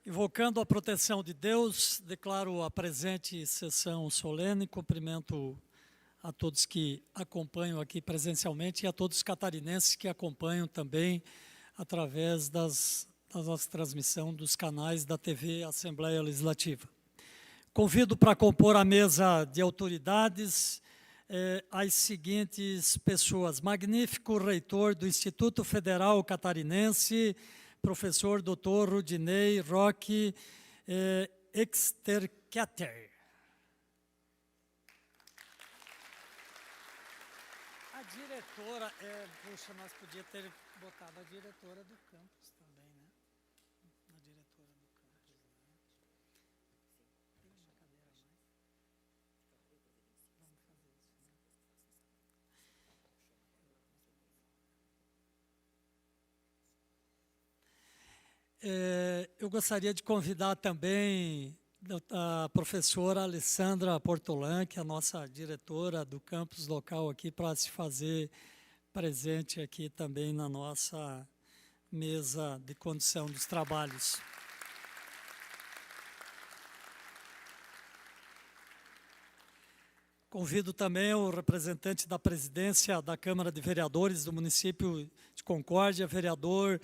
Invocando a proteção de Deus, declaro a presente sessão solene, cumprimento a todos que acompanham aqui presencialmente e a todos os catarinenses que acompanham também através da transmissão dos canais da TV Assembleia Legislativa. Convido para compor a mesa de autoridades as seguintes pessoas: magnífico reitor do Instituto Federal Catarinense, professor Dr. Rudinei Roque Exterqueter. A diretora, puxa, nós podíamos ter botado a diretora do campus também, né? A diretora do campus. Tem uma cadeira a mais? Vamos fazer isso, né? Eu gostaria de convidar também a professora Alessandra Portolan, que é a nossa diretora do campus local aqui, para se fazer presente aqui também na nossa mesa de condução dos trabalhos. Convido também o representante da presidência da Câmara de Vereadores do município de Concórdia, vereador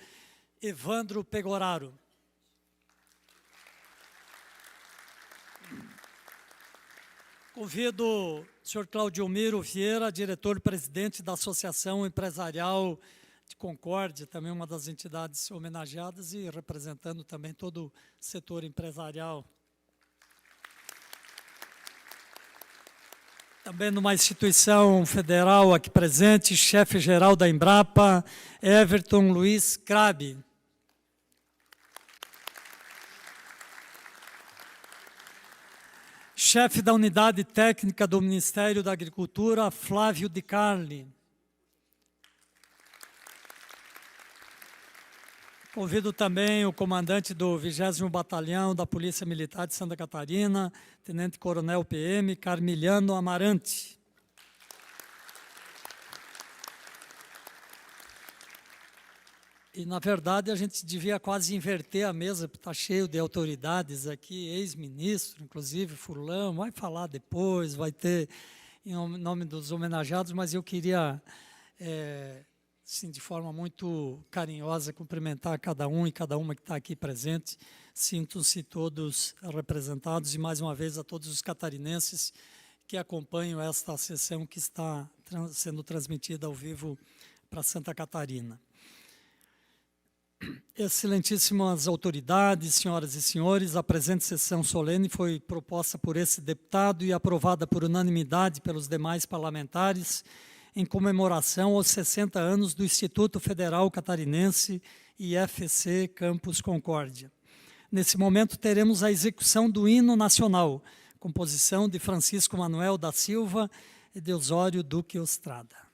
Evandro Pegoraro. Convido o senhor Claudio Miro Vieira, diretor-presidente da Associação Empresarial de Concórdia, também uma das entidades homenageadas e representando também todo o setor empresarial. Também numa instituição federal aqui presente, chefe-geral da Embrapa, Everton Luiz Crabe. Chefe da Unidade Técnica do Ministério da Agricultura, Flávio Di Carli. Convido também o comandante do 20º Batalhão da Polícia Militar de Santa Catarina, Tenente Coronel PM, Carmiliano Amarante. E, na verdade, a gente devia quase inverter a mesa, porque está cheio de autoridades aqui, ex-ministro, inclusive, Furlan, vai falar depois, vai ter em nome dos homenageados, mas eu queria, sim, de forma muito carinhosa, cumprimentar cada um e cada uma que está aqui presente. Sintam-se todos representados e, mais uma vez, a todos os catarinenses que acompanham esta sessão que está sendo transmitida ao vivo para Santa Catarina. Excelentíssimas autoridades, senhoras e senhores, a presente sessão solene foi proposta por esse deputado e aprovada por unanimidade pelos demais parlamentares em comemoração aos 60 anos do Instituto Federal Catarinense IFC Campus Concórdia. Nesse momento teremos a execução do hino nacional, composição de Francisco Manuel da Silva e de Osório Duque Ostrada.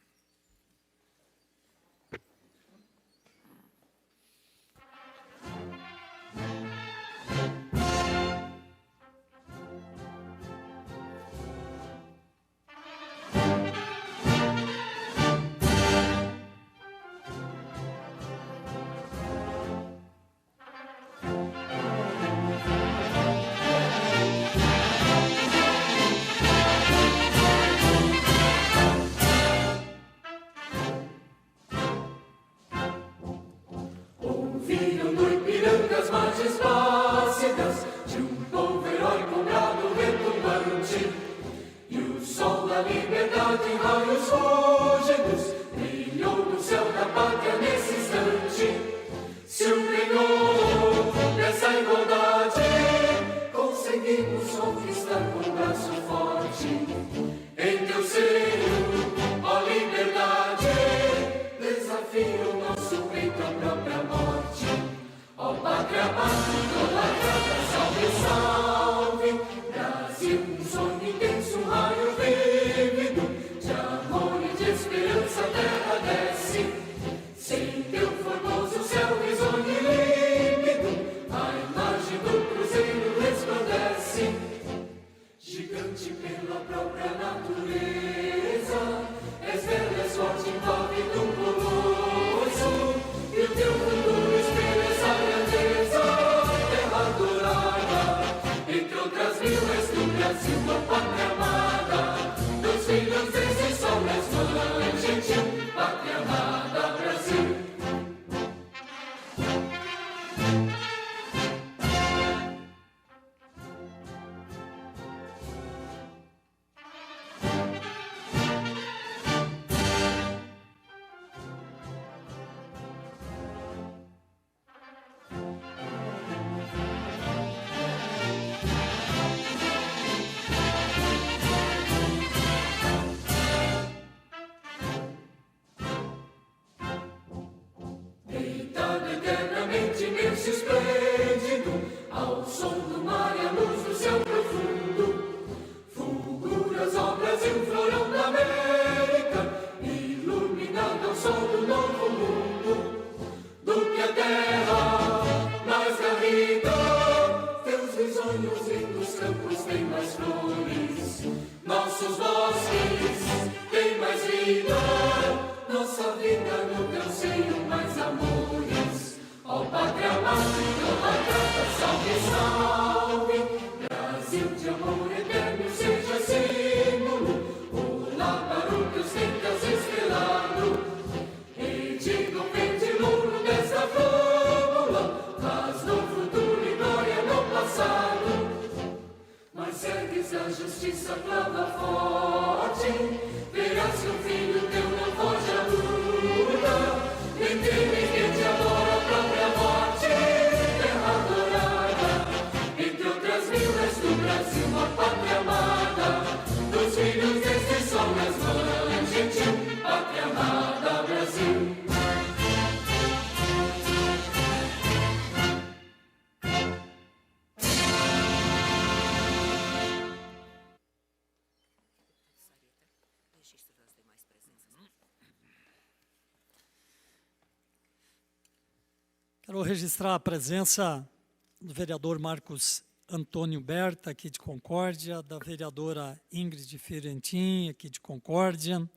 E o teu futuro espelha essa grandeza. mais flores, nossos bosques têm mais vida, nossa vida no teu seio mais amores. Ó Pátria Amada, pátria, salve, salve, Brasil de amor eterno seja símbolo, lá para o teus tentas estrelado, rede do verde louro desta flâmula, traz no futuro e glória no passado. Mas ergues a justiça, clava forte, verás que o filho teu não foge à luta, nem teme que te adora a própria morte, terra adorada, entre outras mil és do Brasil, a pátria amada, dos filhos deste sol nas mãos, gentil, pátria amada, Brasil. Quero registrar a presença do vereador Marcos Antônio Berta, aqui de Concórdia, da vereadora Ingrid Fiorentin, aqui de Concórdia,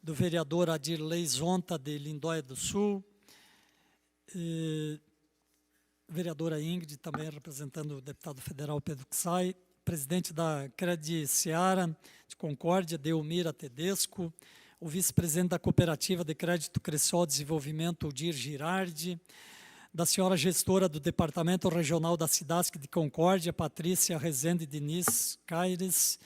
do vereador Adirley Zonta, de Lindóia do Sul, vereadora Ingrid, também representando o deputado federal Pedro Xay, presidente da Credi Seara, de Concórdia, Delmira Tedesco, o vice-presidente da Cooperativa de Crédito Cressol Desenvolvimento, Odir Girardi, da senhora gestora do Departamento Regional da Cidasc de Concórdia, Patrícia Rezende Diniz Caires,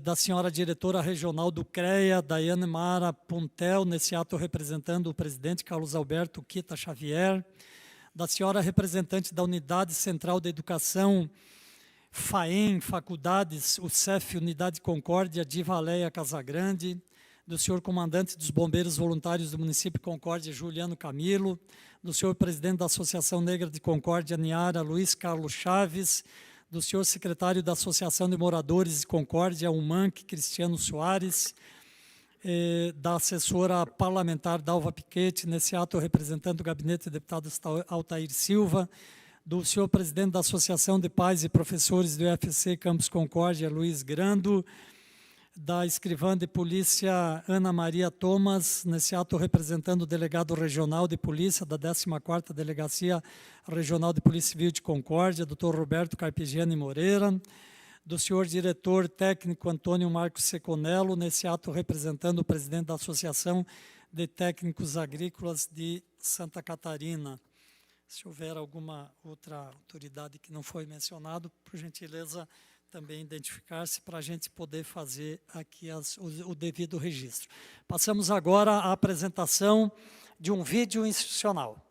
da senhora diretora regional do CREA, Daiane Mara Puntel, nesse ato representando o presidente Carlos Alberto Quita Xavier, da senhora representante da Unidade Central da Educação, FAEM, Faculdades, o CEF, Unidade Concórdia, Diva Aleia Casagrande, do senhor comandante dos Bombeiros Voluntários do município de Concórdia, Juliano Camilo, do senhor presidente da Associação Negra de Concórdia, Niara Luiz Carlos Chaves, do senhor secretário da Associação de Moradores de Concórdia, UMANC, Cristiano Soares, da assessora parlamentar Dalva Piquete, nesse ato representando o gabinete do deputado Altair Silva, do senhor presidente da Associação de Pais e Professores do UFC Campus Concórdia, Luiz Grando, da escrivã de polícia Ana Maria Thomas, nesse ato representando o delegado regional de polícia da 14ª Delegacia Regional de Polícia Civil de Concórdia, doutor Roberto Carpigiani Moreira, do senhor diretor técnico Antônio Marcos Seconello, nesse ato representando o presidente da Associação de Técnicos Agrícolas de Santa Catarina. Se houver alguma outra autoridade que não foi mencionado, por gentileza, também identificar-se para a gente poder fazer aqui o devido registro. Passamos agora à apresentação de um vídeo institucional.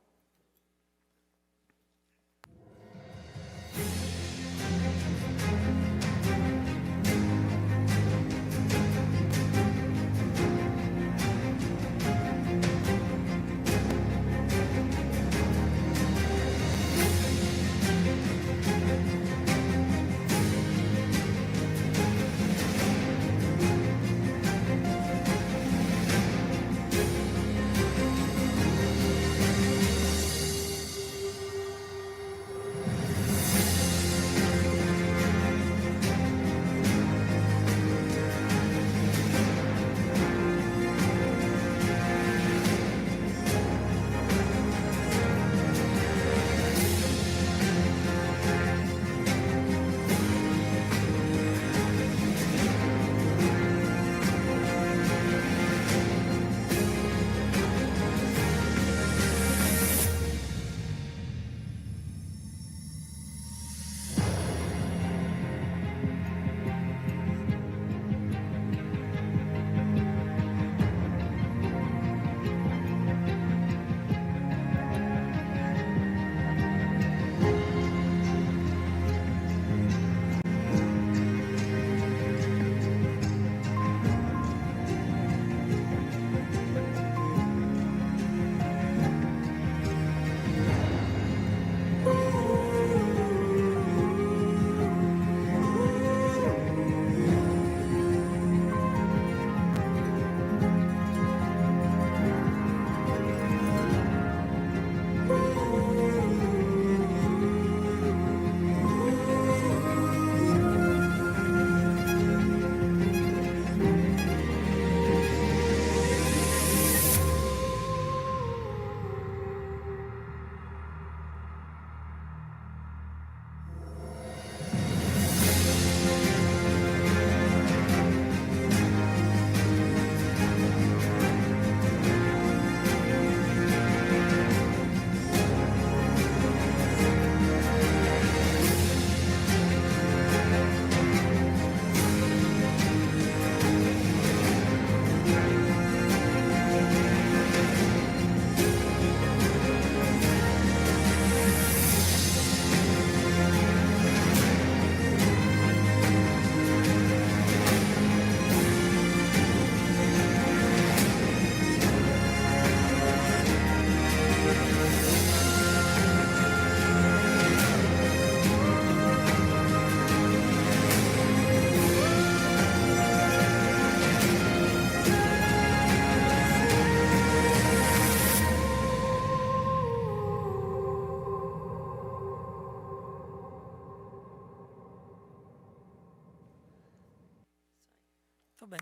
Muito bem.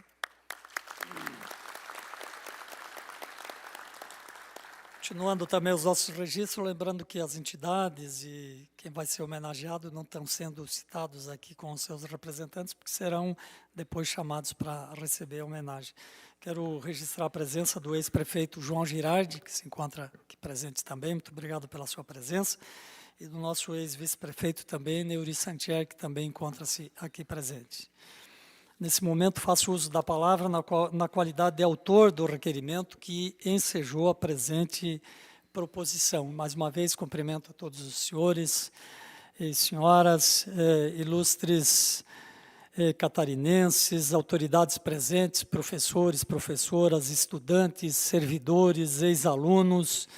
Continuando também os nossos registros, lembrando que as entidades e quem vai ser homenageado não estão sendo citados aqui com os seus representantes, porque serão depois chamados para receber a homenagem. Quero registrar a presença do ex-prefeito João Girardi, que se encontra aqui presente também, muito obrigado pela sua presença, e do nosso ex-vice-prefeito também, Neuri Santier, que também encontra-se aqui presente. Nesse momento, faço uso da palavra na qualidade de autor do requerimento que ensejou a presente proposição. Mais uma vez, cumprimento a todos os senhores e senhoras, ilustres catarinenses, autoridades presentes, professores, professoras, estudantes, servidores, ex-alunos,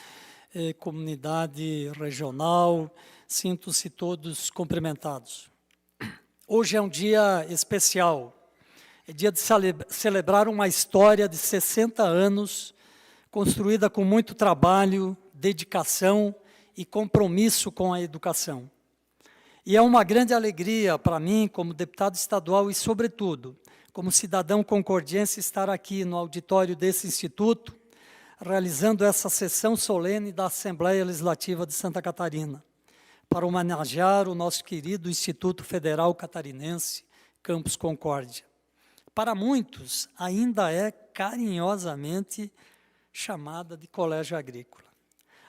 comunidade regional, sintam-se todos cumprimentados. Hoje é um dia especial. É dia de celebrar uma história de 60 anos, construída com muito trabalho, dedicação e compromisso com a educação. E é uma grande alegria para mim, como deputado estadual e, sobretudo, como cidadão concordiense, estar aqui no auditório desse instituto, realizando essa sessão solene da Assembleia Legislativa de Santa Catarina, para homenagear o nosso querido Instituto Federal Catarinense, Campus Concórdia. Para muitos, ainda é carinhosamente chamada de colégio agrícola.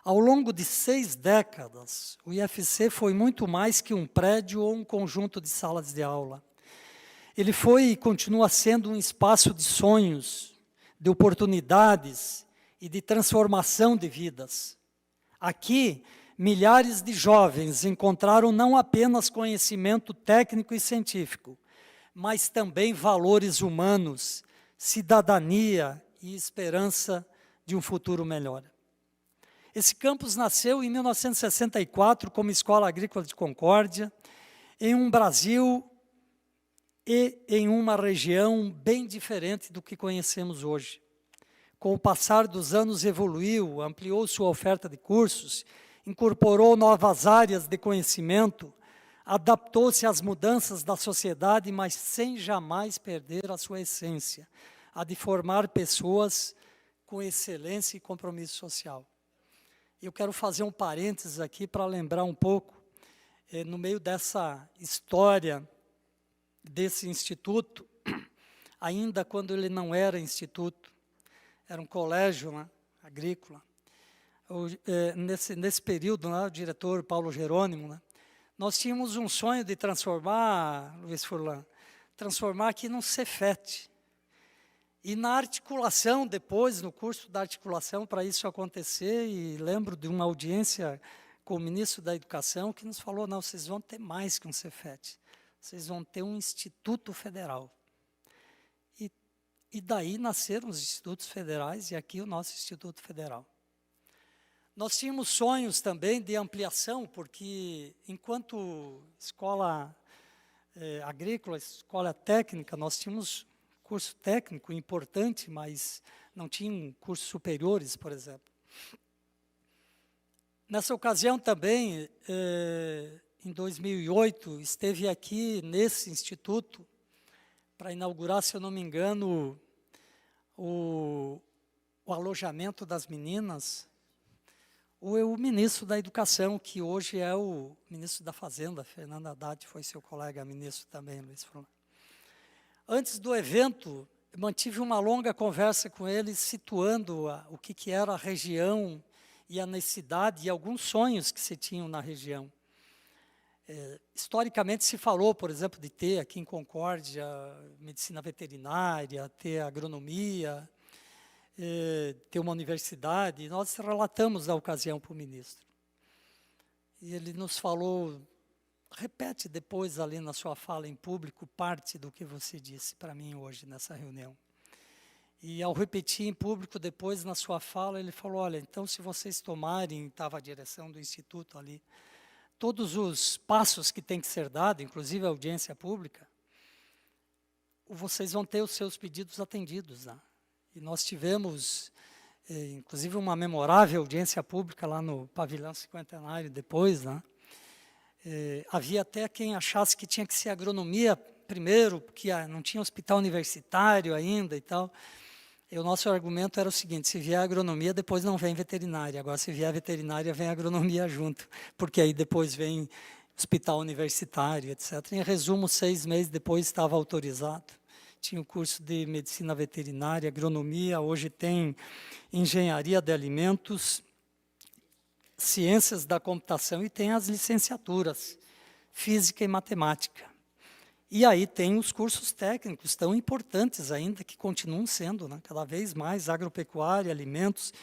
Ao longo de 6 décadas, o IFC foi muito mais que um prédio ou um conjunto de salas de aula. Ele foi e continua sendo um espaço de sonhos, de oportunidades e de transformação de vidas. Aqui, milhares de jovens encontraram não apenas conhecimento técnico e científico, mas também valores humanos, cidadania e esperança de um futuro melhor. Esse campus nasceu em 1964 como Escola Agrícola de Concórdia, em um Brasil e em uma região bem diferente do que conhecemos hoje. Com o passar dos anos evoluiu, ampliou sua oferta de cursos, incorporou novas áreas de conhecimento, adaptou-se às mudanças da sociedade, mas sem jamais perder a sua essência, a de formar pessoas com excelência e compromisso social. Eu quero fazer um parênteses aqui para lembrar um pouco, no meio dessa história desse instituto, ainda quando ele não era instituto, era um colégio, né, agrícola. Nesse período, né, o diretor Paulo Jerônimo, né, nós tínhamos um sonho de transformar, Luiz Furlan, transformar aqui num Cefet. E na articulação, depois, no curso da articulação, para isso acontecer, e lembro de uma audiência com o ministro da Educação, que nos falou, não, vocês vão ter mais que um Cefet, vocês vão ter um Instituto Federal. E daí nasceram os institutos federais, e aqui o nosso Instituto Federal. Nós tínhamos sonhos também de ampliação, porque enquanto escola agrícola, escola técnica, nós tínhamos curso técnico importante, mas não tinham cursos superiores, por exemplo. Nessa ocasião também, em 2008, esteve aqui nesse instituto para inaugurar, se eu não me engano, o alojamento das meninas, o ministro da Educação, que hoje é o ministro da Fazenda, Fernando Haddad, foi seu colega ministro também, Luiz Furlan. Antes do evento, mantive uma longa conversa com ele, situando o que era a região e a necessidade e alguns sonhos que se tinham na região. Historicamente se falou, por exemplo, de ter aqui em Concórdia medicina veterinária, ter agronomia, ter uma universidade, e nós relatamos a ocasião para o ministro. E ele nos falou, repete depois ali na sua fala em público, parte do que você disse para mim hoje nessa reunião. E ao repetir em público depois na sua fala, ele falou, olha, então se vocês tomarem, estava a direção do Instituto ali, todos os passos que têm que ser dados, inclusive a audiência pública, vocês vão ter os seus pedidos atendidos, né? E nós tivemos, inclusive, uma memorável audiência pública lá no Pavilhão Cinquentenário depois, né? Havia até quem achasse que tinha que ser agronomia primeiro, porque não tinha hospital universitário ainda e tal, e o nosso argumento era o seguinte: se vier agronomia, depois não vem veterinária. Agora, se vier veterinária, vem agronomia junto, porque aí depois vem hospital universitário, etc. Em resumo, 6 meses depois estava autorizado. Tinha o curso de medicina veterinária, agronomia, hoje tem engenharia de alimentos, ciências da computação e tem as licenciaturas, física e matemática. E aí tem os cursos técnicos tão importantes ainda, que continuam sendo, né, cada vez mais, agropecuária, alimentos,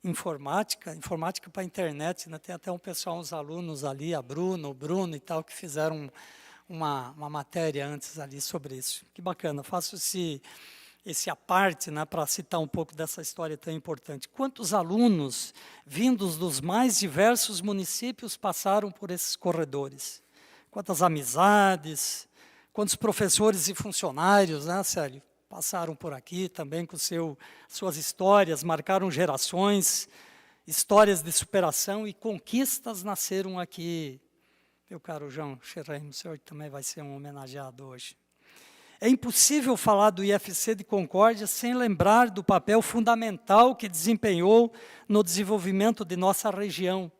informática para a internet, né, tem até um pessoal, uns alunos ali, o Bruno e tal, que fizeram uma matéria antes ali sobre isso. Que bacana, faço esse à parte, né, para citar um pouco dessa história tão importante. Quantos alunos, vindos dos mais diversos municípios, passaram por esses corredores? Quantas amizades, quantos professores e funcionários, né, Célio, passaram por aqui também com suas histórias, marcaram gerações, histórias de superação e conquistas nasceram aqui. Meu caro João Xerém, o senhor também vai ser um homenageado hoje. É impossível falar do IFC de Concórdia sem lembrar do papel fundamental que desempenhou no desenvolvimento de nossa região,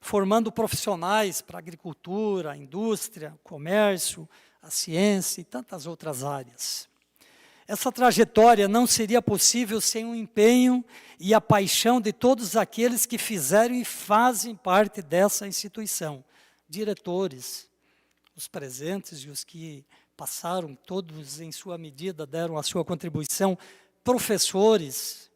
formando profissionais para a agricultura, a indústria, o comércio, a ciência e tantas outras áreas. Essa trajetória não seria possível sem o empenho e a paixão de todos aqueles que fizeram e fazem parte dessa instituição. Diretores, os presentes e os que passaram, todos em sua medida deram a sua contribuição, professores,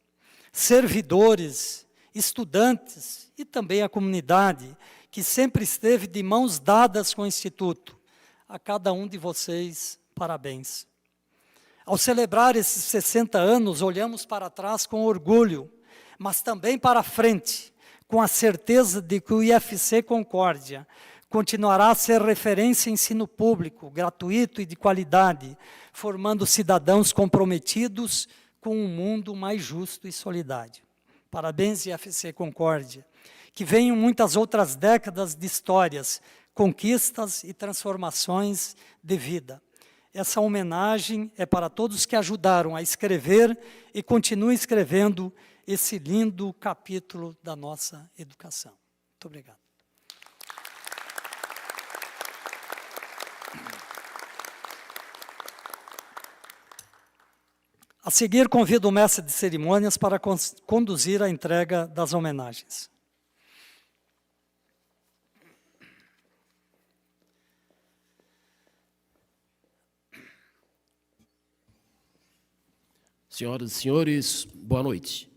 servidores, estudantes e também a comunidade, que sempre esteve de mãos dadas com o Instituto. A cada um de vocês, parabéns. Ao celebrar esses 60 anos, olhamos para trás com orgulho, mas também para frente, com a certeza de que o IFC Concórdia continuará a ser referência em ensino público, gratuito e de qualidade, formando cidadãos comprometidos com um mundo mais justo e solidário. Parabéns, IFC Concórdia. Que venham muitas outras décadas de histórias, conquistas e transformações de vida. Essa homenagem é para todos que ajudaram a escrever e continuem escrevendo esse lindo capítulo da nossa educação. Muito obrigado. A seguir, convido o mestre de cerimônias para conduzir a entrega das homenagens. Senhoras e senhores, boa noite.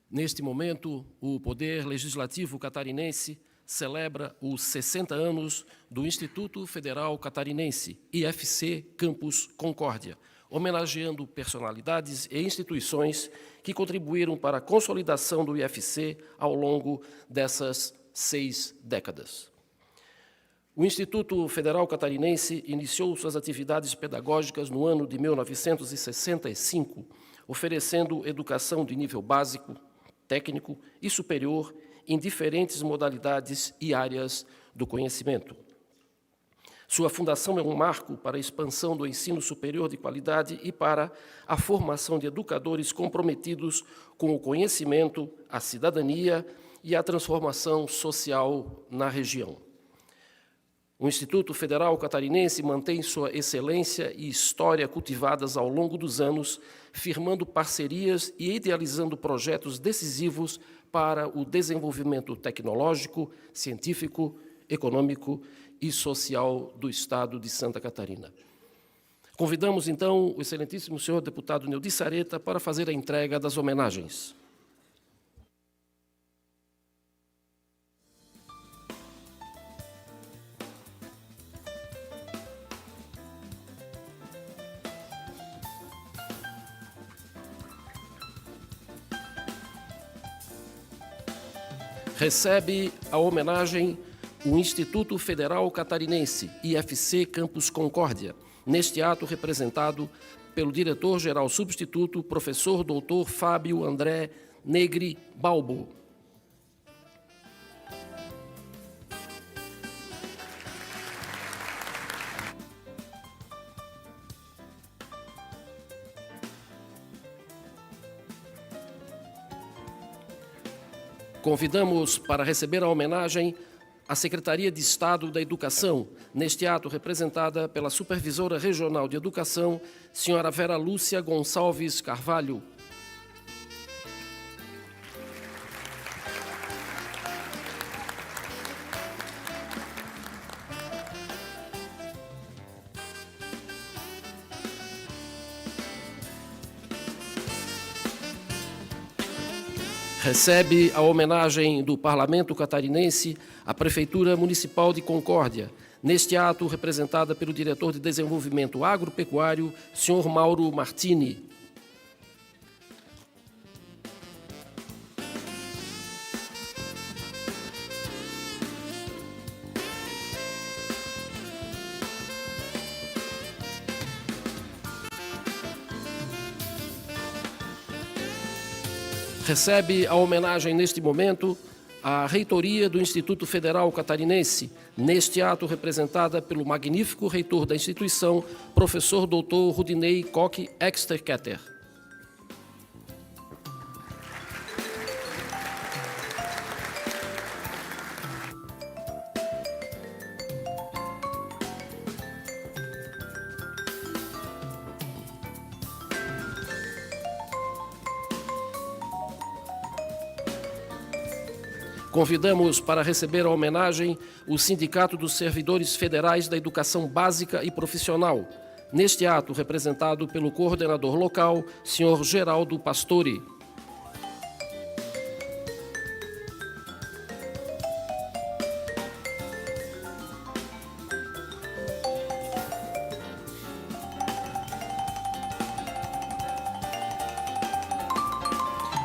Neste momento, o Poder Legislativo Catarinense celebra os 60 anos do Instituto Federal Catarinense, IFC Campus Concórdia, homenageando personalidades e instituições que contribuíram para a consolidação do IFC ao longo dessas 6 décadas. O Instituto Federal Catarinense iniciou suas atividades pedagógicas no ano de 1965, oferecendo educação de nível básico, técnico e superior em diferentes modalidades e áreas do conhecimento. Sua fundação é um marco para a expansão do ensino superior de qualidade e para a formação de educadores comprometidos com o conhecimento, a cidadania e a transformação social na região. O Instituto Federal Catarinense mantém sua excelência e história cultivadas ao longo dos anos, firmando parcerias e idealizando projetos decisivos para o desenvolvimento tecnológico, científico, econômico e social do Estado de Santa Catarina. Convidamos, então, o excelentíssimo senhor deputado Neudi Sareta para fazer a entrega das homenagens. Recebe a homenagem o Instituto Federal Catarinense, IFC Campus Concórdia, neste ato representado pelo diretor-geral substituto, professor doutor Fábio André Negri Balbo. Convidamos para receber a homenagem a Secretaria de Estado da Educação, neste ato representada pela Supervisora Regional de Educação, senhora Vera Lúcia Gonçalves Carvalho. Recebe a homenagem do Parlamento Catarinense a Prefeitura Municipal de Concórdia, neste ato representada pelo Diretor de Desenvolvimento Agropecuário, senhor Mauro Martini. Recebe a homenagem neste momento a reitoria do Instituto Federal Catarinense, neste ato representada pelo magnífico reitor da instituição, professor doutor Rudinei Koch Exterketter. Convidamos para receber a homenagem o Sindicato dos Servidores Federais da Educação Básica e Profissional, neste ato representado pelo coordenador local, senhor Geraldo Pastore.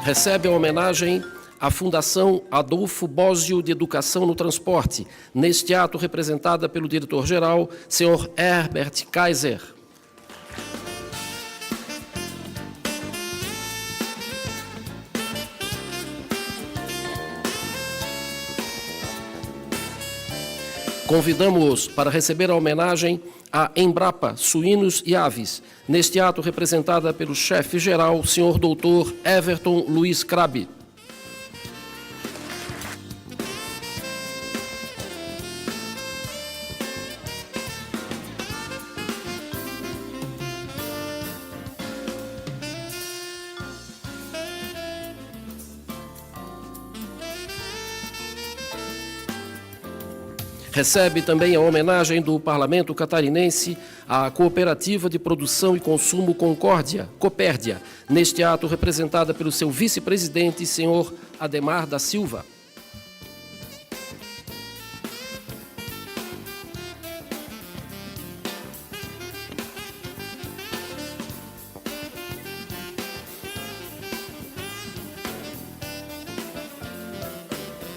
Recebe a homenagem a Fundação Adolfo Bósio de Educação no Transporte, neste ato representada pelo diretor-geral, senhor Herbert Kaiser. Convidamos para receber a homenagem a Embrapa Suínos e Aves, neste ato representada pelo chefe-geral, senhor doutor Everton Luiz Crabe. Recebe também a homenagem do Parlamento Catarinense à Cooperativa de Produção e Consumo Concórdia, Copérdia, neste ato representada pelo seu vice-presidente, senhor Ademar da Silva.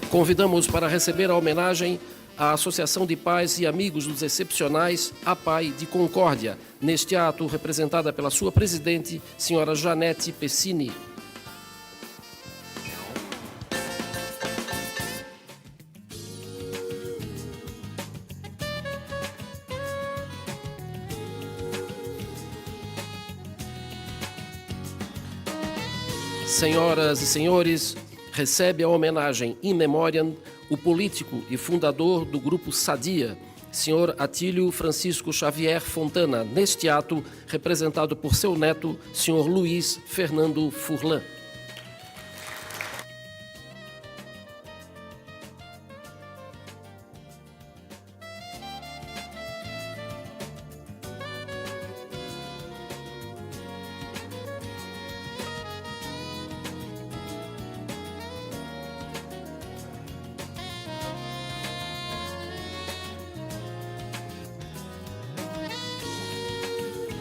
Convidamos para receber a homenagem a Associação de Pais e Amigos dos Excepcionais, APAI de Concórdia, neste ato representada pela sua presidente, senhora Janete Pessini. Senhoras e senhores, recebe a homenagem in memoriam o político e fundador do Grupo Sadia, senhor Atílio Francisco Xavier Fontana, neste ato representado por seu neto, senhor Luiz Fernando Furlan.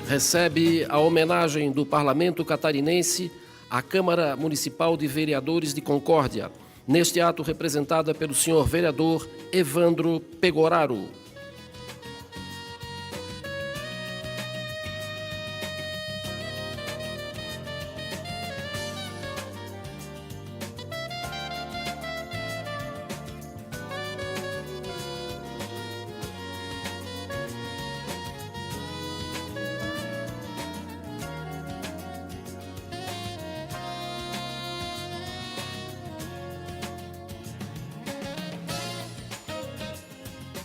Recebe a homenagem do Parlamento Catarinense à Câmara Municipal de Vereadores de Concórdia, neste ato representada pelo senhor vereador Evandro Pegoraro.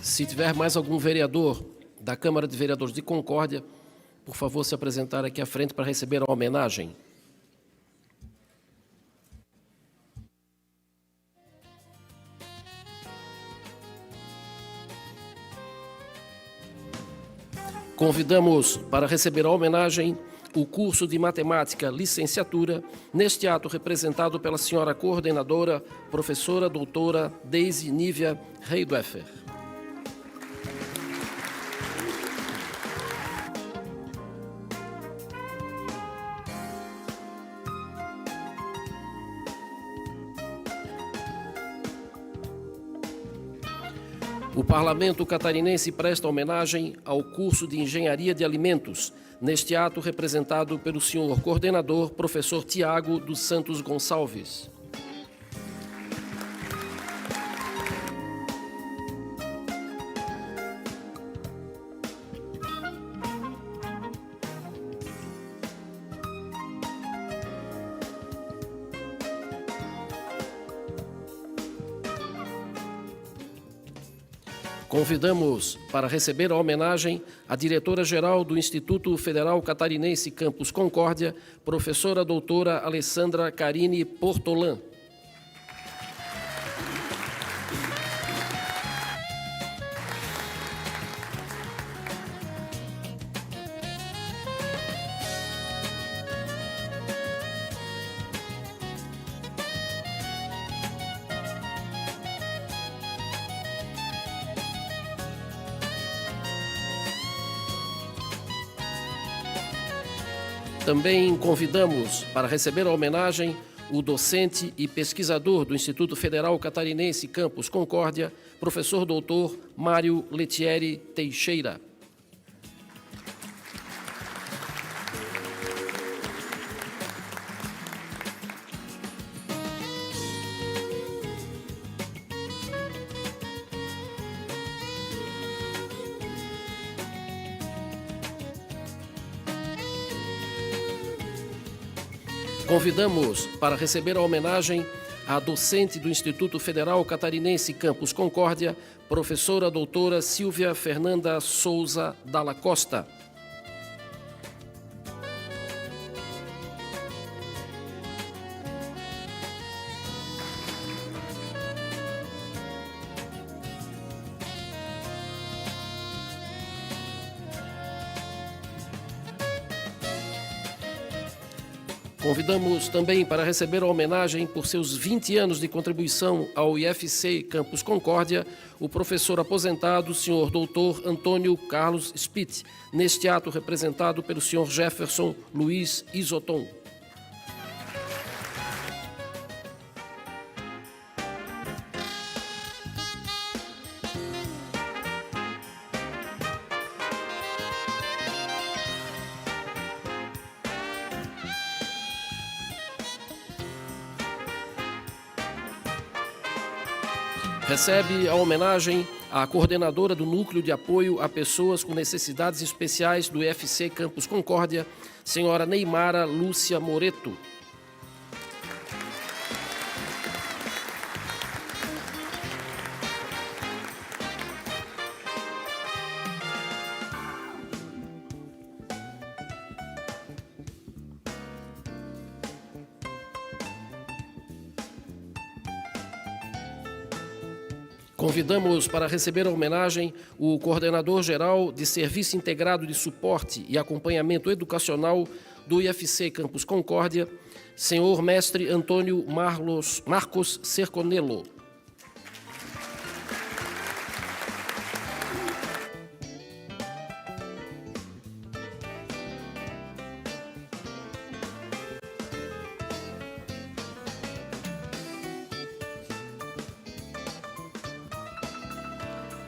Se tiver mais algum vereador da Câmara de Vereadores de Concórdia, por favor, se apresentar aqui à frente para receber a homenagem. Convidamos para receber a homenagem o curso de Matemática Licenciatura, neste ato representado pela senhora coordenadora, professora doutora Deise Nívia Reidoeffer. O Parlamento catarinense presta homenagem ao curso de Engenharia de Alimentos, neste ato representado pelo senhor coordenador, professor Tiago dos Santos Gonçalves. Convidamos para receber a homenagem a diretora-geral do Instituto Federal Catarinense Campus Concórdia, professora doutora Alessandra Carine Portolan. Também convidamos para receber a homenagem o docente e pesquisador do Instituto Federal Catarinense Campus Concórdia, professor doutor Mário Lettieri Teixeira. Convidamos para receber a homenagem a docente do Instituto Federal Catarinense Campus Concórdia, professora doutora Silvia Fernanda Souza Dalla Costa. Convidamos também para receber a homenagem por seus 20 anos de contribuição ao IFC Campus Concórdia, o professor aposentado, senhor doutor Antônio Carlos Spitt, neste ato representado pelo senhor Jefferson Luiz Isoton. Recebe a homenagem à coordenadora do Núcleo de Apoio a Pessoas com Necessidades Especiais do IFC Campus Concórdia, senhora Neymara Lúcia Moreto. Convidamos para receber a homenagem o coordenador-geral de Serviço Integrado de Suporte e Acompanhamento Educacional do IFC Campus Concórdia, senhor mestre Antônio Marcos Cerconello.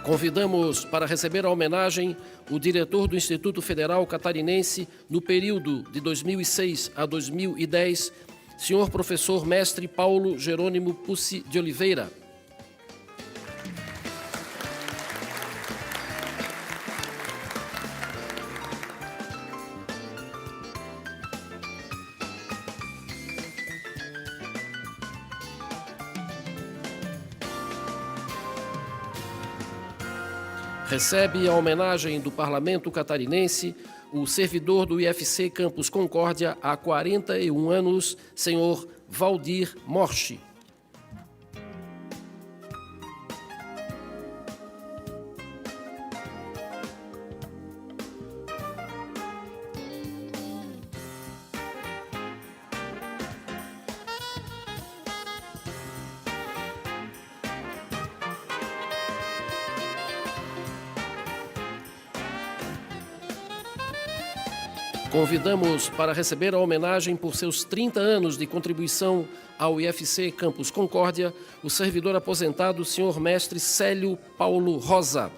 Convidamos para receber a homenagem o diretor do Instituto Federal Catarinense no período de 2006 a 2010, senhor professor mestre Paulo Jerônimo Pussi de Oliveira. Recebe a homenagem do Parlamento Catarinense o servidor do IFC Campus Concórdia há 41 anos, senhor Valdir Morchi. Convidamos para receber a homenagem por seus 30 anos de contribuição ao IFC Campus Concórdia o servidor aposentado, senhor mestre Célio Paulo Rosa.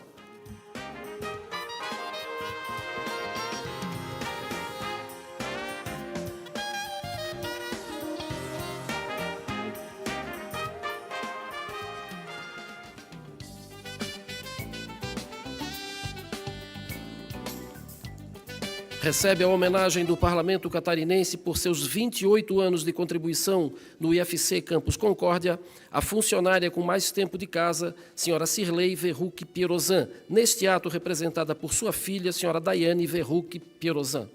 Recebe a homenagem do Parlamento Catarinense por seus 28 anos de contribuição no IFC Campus Concórdia, a funcionária com mais tempo de casa, senhora Cirlei Verruc Pierozan, neste ato representada por sua filha, senhora Daiane Verruc Pierozan.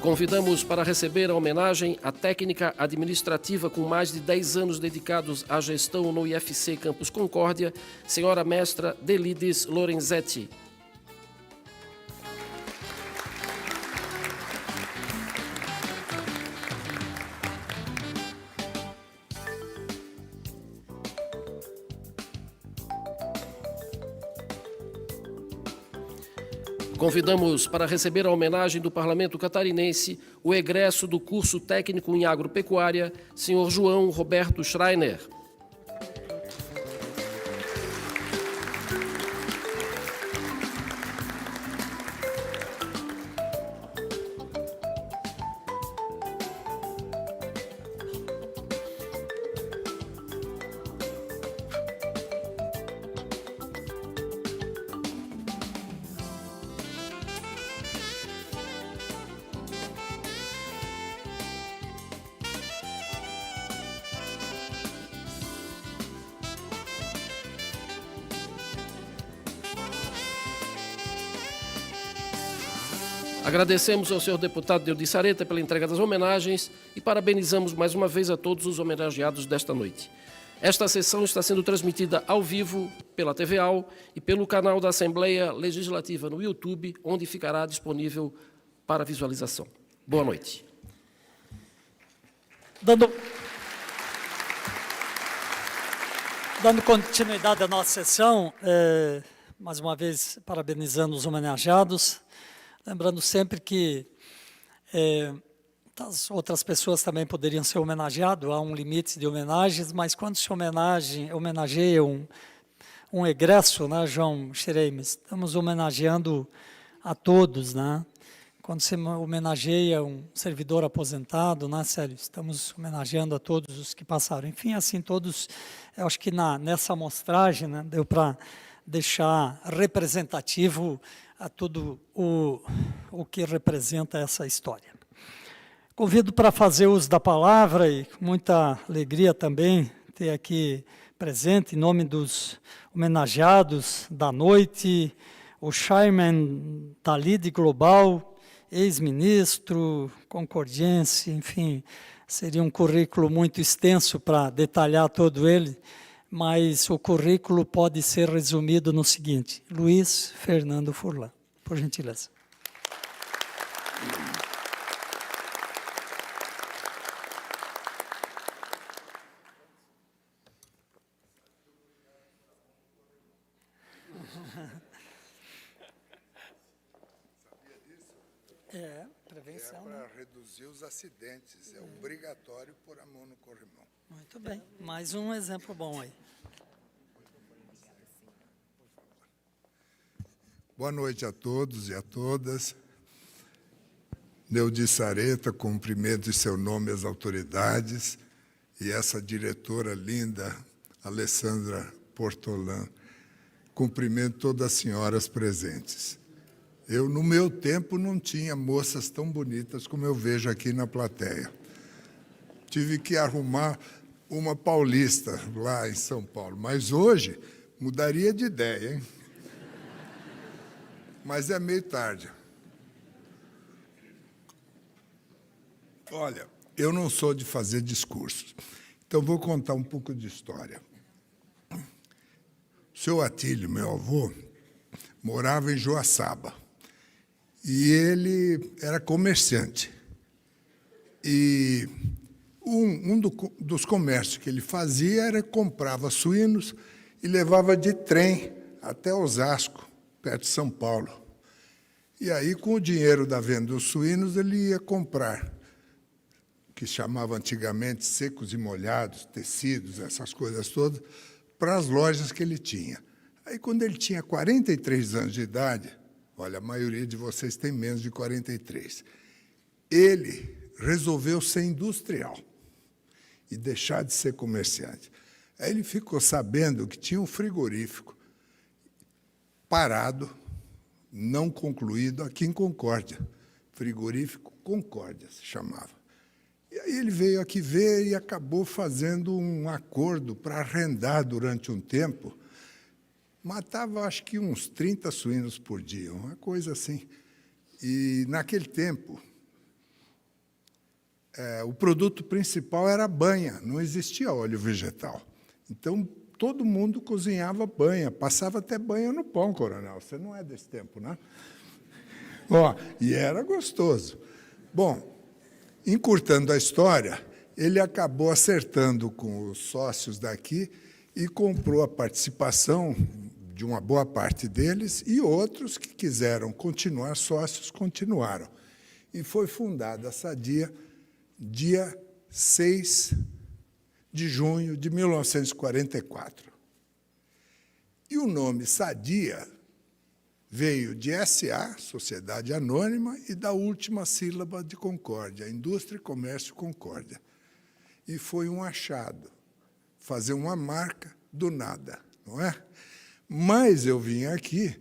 Convidamos para receber a homenagem a técnica administrativa com mais de 10 anos dedicados à gestão no IFC Campus Concórdia, senhora mestra Delides Lorenzetti. Convidamos para receber a homenagem do Parlamento Catarinense o egresso do curso técnico em agropecuária, senhor João Roberto Schreiner. Agradecemos ao senhor deputado Deudi Sareta pela entrega das homenagens e parabenizamos mais uma vez a todos os homenageados desta noite. Esta sessão está sendo transmitida ao vivo pela TVAL e pelo canal da Assembleia Legislativa no YouTube, onde ficará disponível para visualização. Boa noite. Dando continuidade à nossa sessão, mais uma vez parabenizando os homenageados, lembrando sempre que as outras pessoas também poderiam ser homenageadas, há um limite de homenagens, mas quando se homenageia um egresso, né, João Xereimes, estamos homenageando a todos, né? Quando se homenageia um servidor aposentado, né, Célio, estamos homenageando a todos os que passaram. Enfim, assim, todos, eu acho que nessa amostragem, né, deu para deixar representativo a tudo o que representa essa história. Convido para fazer uso da palavra e com muita alegria também ter aqui presente, em nome dos homenageados da noite, o Chairman da LIDE Global, ex-ministro, concordiense, enfim, seria um currículo muito extenso para detalhar todo ele, mas o currículo pode ser resumido no seguinte: Luiz Fernando Furlan, por gentileza. Prevenção. É para reduzir os acidentes, é obrigatório pôr a mão no corrimão. Muito bem, mais um exemplo bom aí. Boa noite a todos e a todas. Deudi Sareta, cumprimento em seu nome as autoridades e essa diretora linda, Alessandra Portolan. Cumprimento todas as senhoras presentes. Eu, no meu tempo, não tinha moças tão bonitas como eu vejo aqui na plateia. Tive que arrumar uma paulista lá em São Paulo, mas hoje mudaria de ideia, hein? Mas é meio tarde. Olha, eu não sou de fazer discursos, então vou contar um pouco de história. O seu Atílio, meu avô, morava em Joaçaba e ele era comerciante. E dos comércios que ele fazia era comprava suínos e levava de trem até Osasco, perto de São Paulo. E aí, com o dinheiro da venda dos suínos, ele ia comprar, que chamava antigamente secos e molhados, tecidos, essas coisas todas, para as lojas que ele tinha. Aí, quando ele tinha 43 anos de idade, olha, a maioria de vocês tem menos de 43, ele resolveu ser industrial e deixar de ser comerciante. Aí ele ficou sabendo que tinha um frigorífico parado, não concluído, aqui em Concórdia. Frigorífico Concórdia se chamava. E aí ele veio aqui ver e acabou fazendo um acordo para arrendar durante um tempo. Matava, acho que, uns 30 suínos por dia, uma coisa assim. E, naquele tempo, o produto principal era a banha, não existia óleo vegetal. Então, todo mundo cozinhava banha, passava até banha no pão, coronel. Você não é desse tempo, né? E era gostoso. Bom, encurtando a história, ele acabou acertando com os sócios daqui e comprou a participação de uma boa parte deles, e outros que quiseram continuar sócios, continuaram. E foi fundada a Sadia dia 6 de junho de 1944. E o nome Sadia veio de SA, Sociedade Anônima, e da última sílaba de Concórdia, Indústria e Comércio Concórdia. E foi um achado, fazer uma marca do nada, não é? Mas eu vim aqui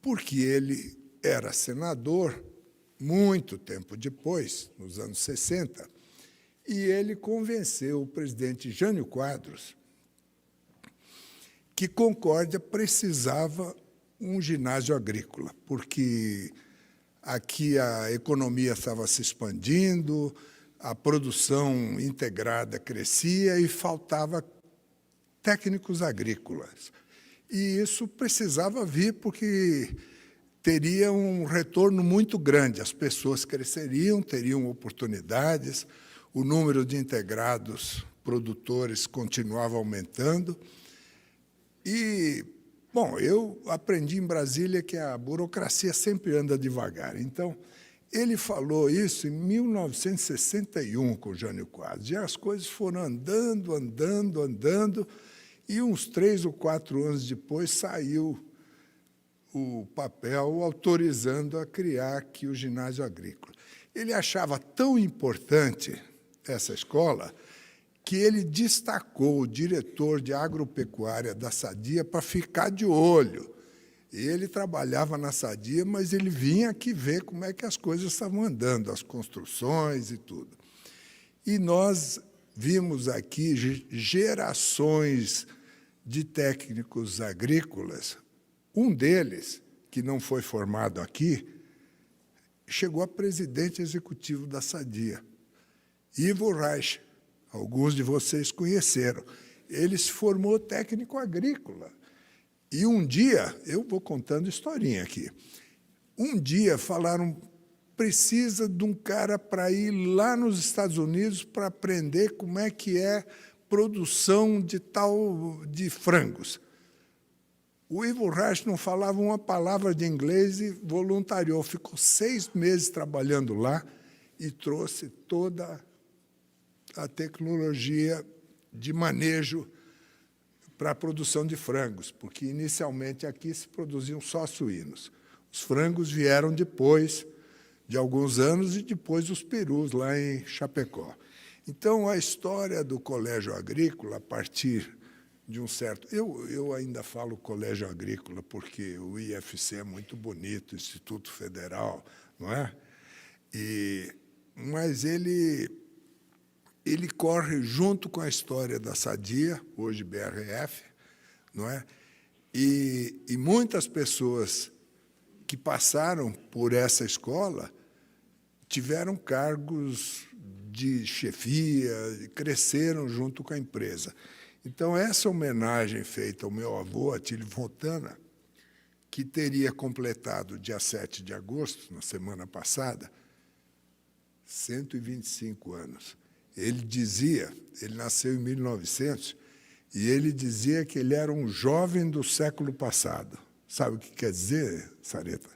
porque ele era senador muito tempo depois, nos anos 60, e ele convenceu o presidente Jânio Quadros que Concórdia precisava um ginásio agrícola, porque aqui a economia estava se expandindo, a produção integrada crescia e faltava técnicos agrícolas. E isso precisava vir porque teria um retorno muito grande, as pessoas cresceriam, teriam oportunidades, o número de integrados produtores continuava aumentando. E, bom, eu aprendi em Brasília que a burocracia sempre anda devagar. Então, ele falou isso em 1961 com o Jânio Quadros, e as coisas foram andando, e uns 3 ou 4 anos depois saiu o papel autorizando a criar aqui o ginásio agrícola. Ele achava tão importante essa escola que ele destacou o diretor de agropecuária da Sadia para ficar de olho. Ele trabalhava na Sadia, mas ele vinha aqui ver como é que as coisas estavam andando, as construções e tudo. E nós vimos aqui gerações de técnicos agrícolas. Um deles, que não foi formado aqui, chegou a presidente executivo da Sadia, Ivo Reich. Alguns de vocês conheceram. Ele se formou técnico agrícola. E um dia, eu vou contando historinha aqui, um dia falaram, precisa de um cara para ir lá nos Estados Unidos para aprender como é que é produção de frangos. O Ivo Reich não falava uma palavra de inglês e voluntariou. Ficou 6 meses trabalhando lá e trouxe toda a tecnologia de manejo para a produção de frangos, porque, inicialmente, aqui se produziam só suínos. Os frangos vieram depois de alguns anos e depois os perus, lá em Chapecó. Então, a história do Colégio Agrícola, a partir de um certo... Eu ainda falo colégio agrícola, porque o IFC é muito bonito, Instituto Federal, não é? Mas ele corre junto com a história da Sadia, hoje BRF, não é? E muitas pessoas que passaram por essa escola tiveram cargos de chefia, cresceram junto com a empresa. Então, essa homenagem feita ao meu avô, Atílio Fontana, que teria completado, dia 7 de agosto, na semana passada, 125 anos. Ele nasceu em 1900, e ele dizia que ele era um jovem do século passado. Sabe o que quer dizer, Sareta?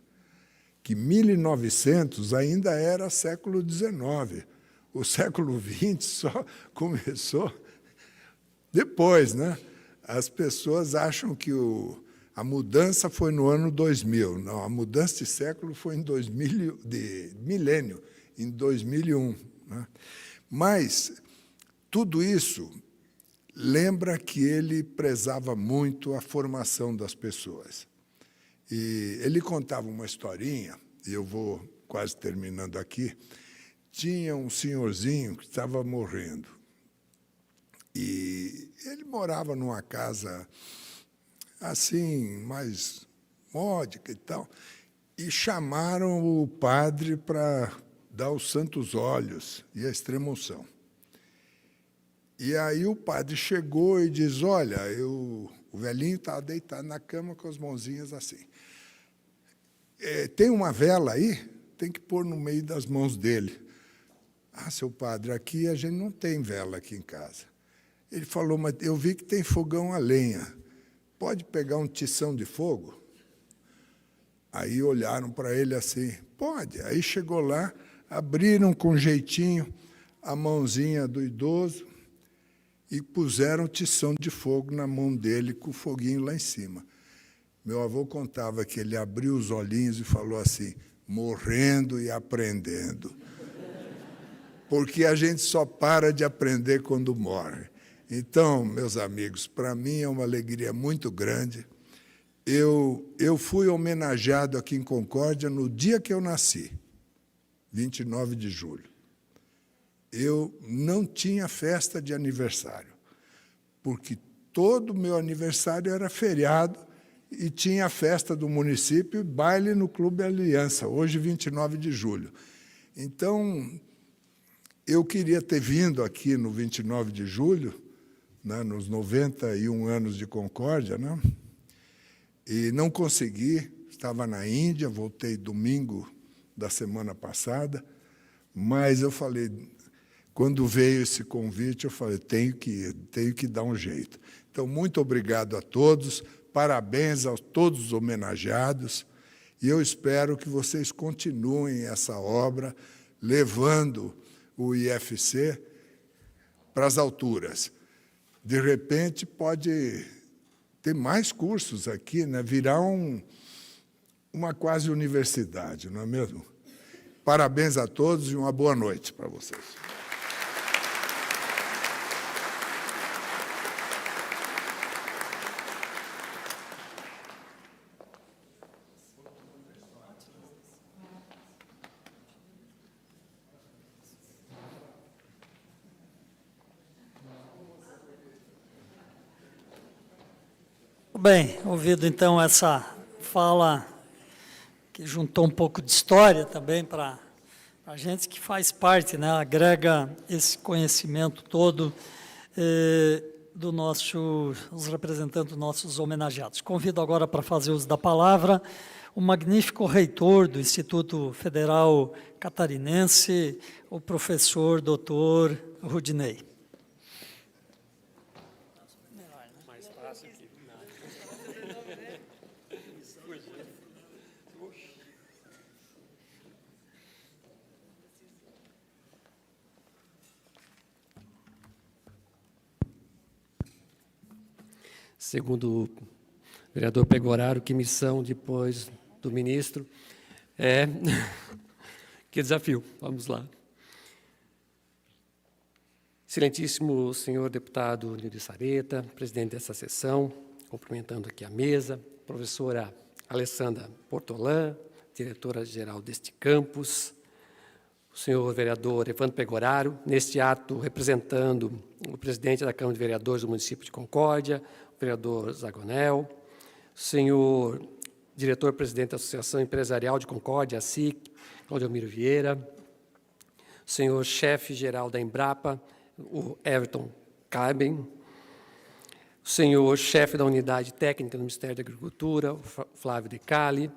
Que 1900 ainda era século XIX. O século XX só começou depois, né? As pessoas acham que a mudança foi no ano 2000. Não, a mudança de século foi de milênio, em 2001. Né? Mas tudo isso lembra que ele prezava muito a formação das pessoas. E ele contava uma historinha, e eu vou quase terminando aqui. Tinha um senhorzinho que estava morrendo. E ele morava numa casa assim, mais módica e tal, e chamaram o padre para dar os santos óleos e a extrema-unção. E aí o padre chegou e diz, olha, o velhinho está deitado na cama com as mãozinhas assim. Tem uma vela aí? Tem que pôr no meio das mãos dele. Ah, seu padre, aqui a gente não tem vela aqui em casa. Ele falou, mas eu vi que tem fogão a lenha. Pode pegar um tição de fogo? Aí olharam para ele assim, pode. Aí chegou lá, abriram com jeitinho a mãozinha do idoso e puseram tição de fogo na mão dele com o foguinho lá em cima. Meu avô contava que ele abriu os olhinhos e falou assim, morrendo e aprendendo. Porque a gente só para de aprender quando morre. Então, meus amigos, para mim é uma alegria muito grande. Eu fui homenageado aqui em Concórdia no dia que eu nasci, 29 de julho. Eu não tinha festa de aniversário, porque todo o meu aniversário era feriado e tinha a festa do município e baile no Clube Aliança, hoje, 29 de julho. Então, eu queria ter vindo aqui no 29 de julho, né, nos 91 anos de Concórdia, né, e não consegui, estava na Índia, voltei domingo da semana passada, mas eu falei, quando veio esse convite, eu falei, tenho que dar um jeito. Então, muito obrigado a todos, parabéns a todos os homenageados, e eu espero que vocês continuem essa obra, levando o IFC para as alturas. De repente, pode ter mais cursos aqui, né? Virar uma quase universidade, não é mesmo? Parabéns a todos e uma boa noite para vocês. Bem, ouvido então essa fala que juntou um pouco de história também para a gente que faz parte, né, agrega esse conhecimento todo os representantes dos nossos homenageados. Convido agora para fazer uso da palavra o magnífico reitor do Instituto Federal Catarinense, o professor Dr. Rudinei. Segundo o vereador Pegoraro, que missão depois do ministro. Que desafio, vamos lá. Excelentíssimo senhor deputado Nilde Sareta, presidente dessa sessão, cumprimentando aqui a mesa, professora Alessandra Portolã, diretora-geral deste campus, o senhor vereador Evandro Pegoraro, neste ato representando o presidente da Câmara de Vereadores do município de Concórdia, o vereador Zagonel, o senhor diretor-presidente da Associação Empresarial de Concórdia, a SIC, Claudiomiro Vieira, o senhor chefe-geral da Embrapa, o Everton Caben, o senhor chefe da Unidade Técnica do Ministério da Agricultura, o Flávio De Cali,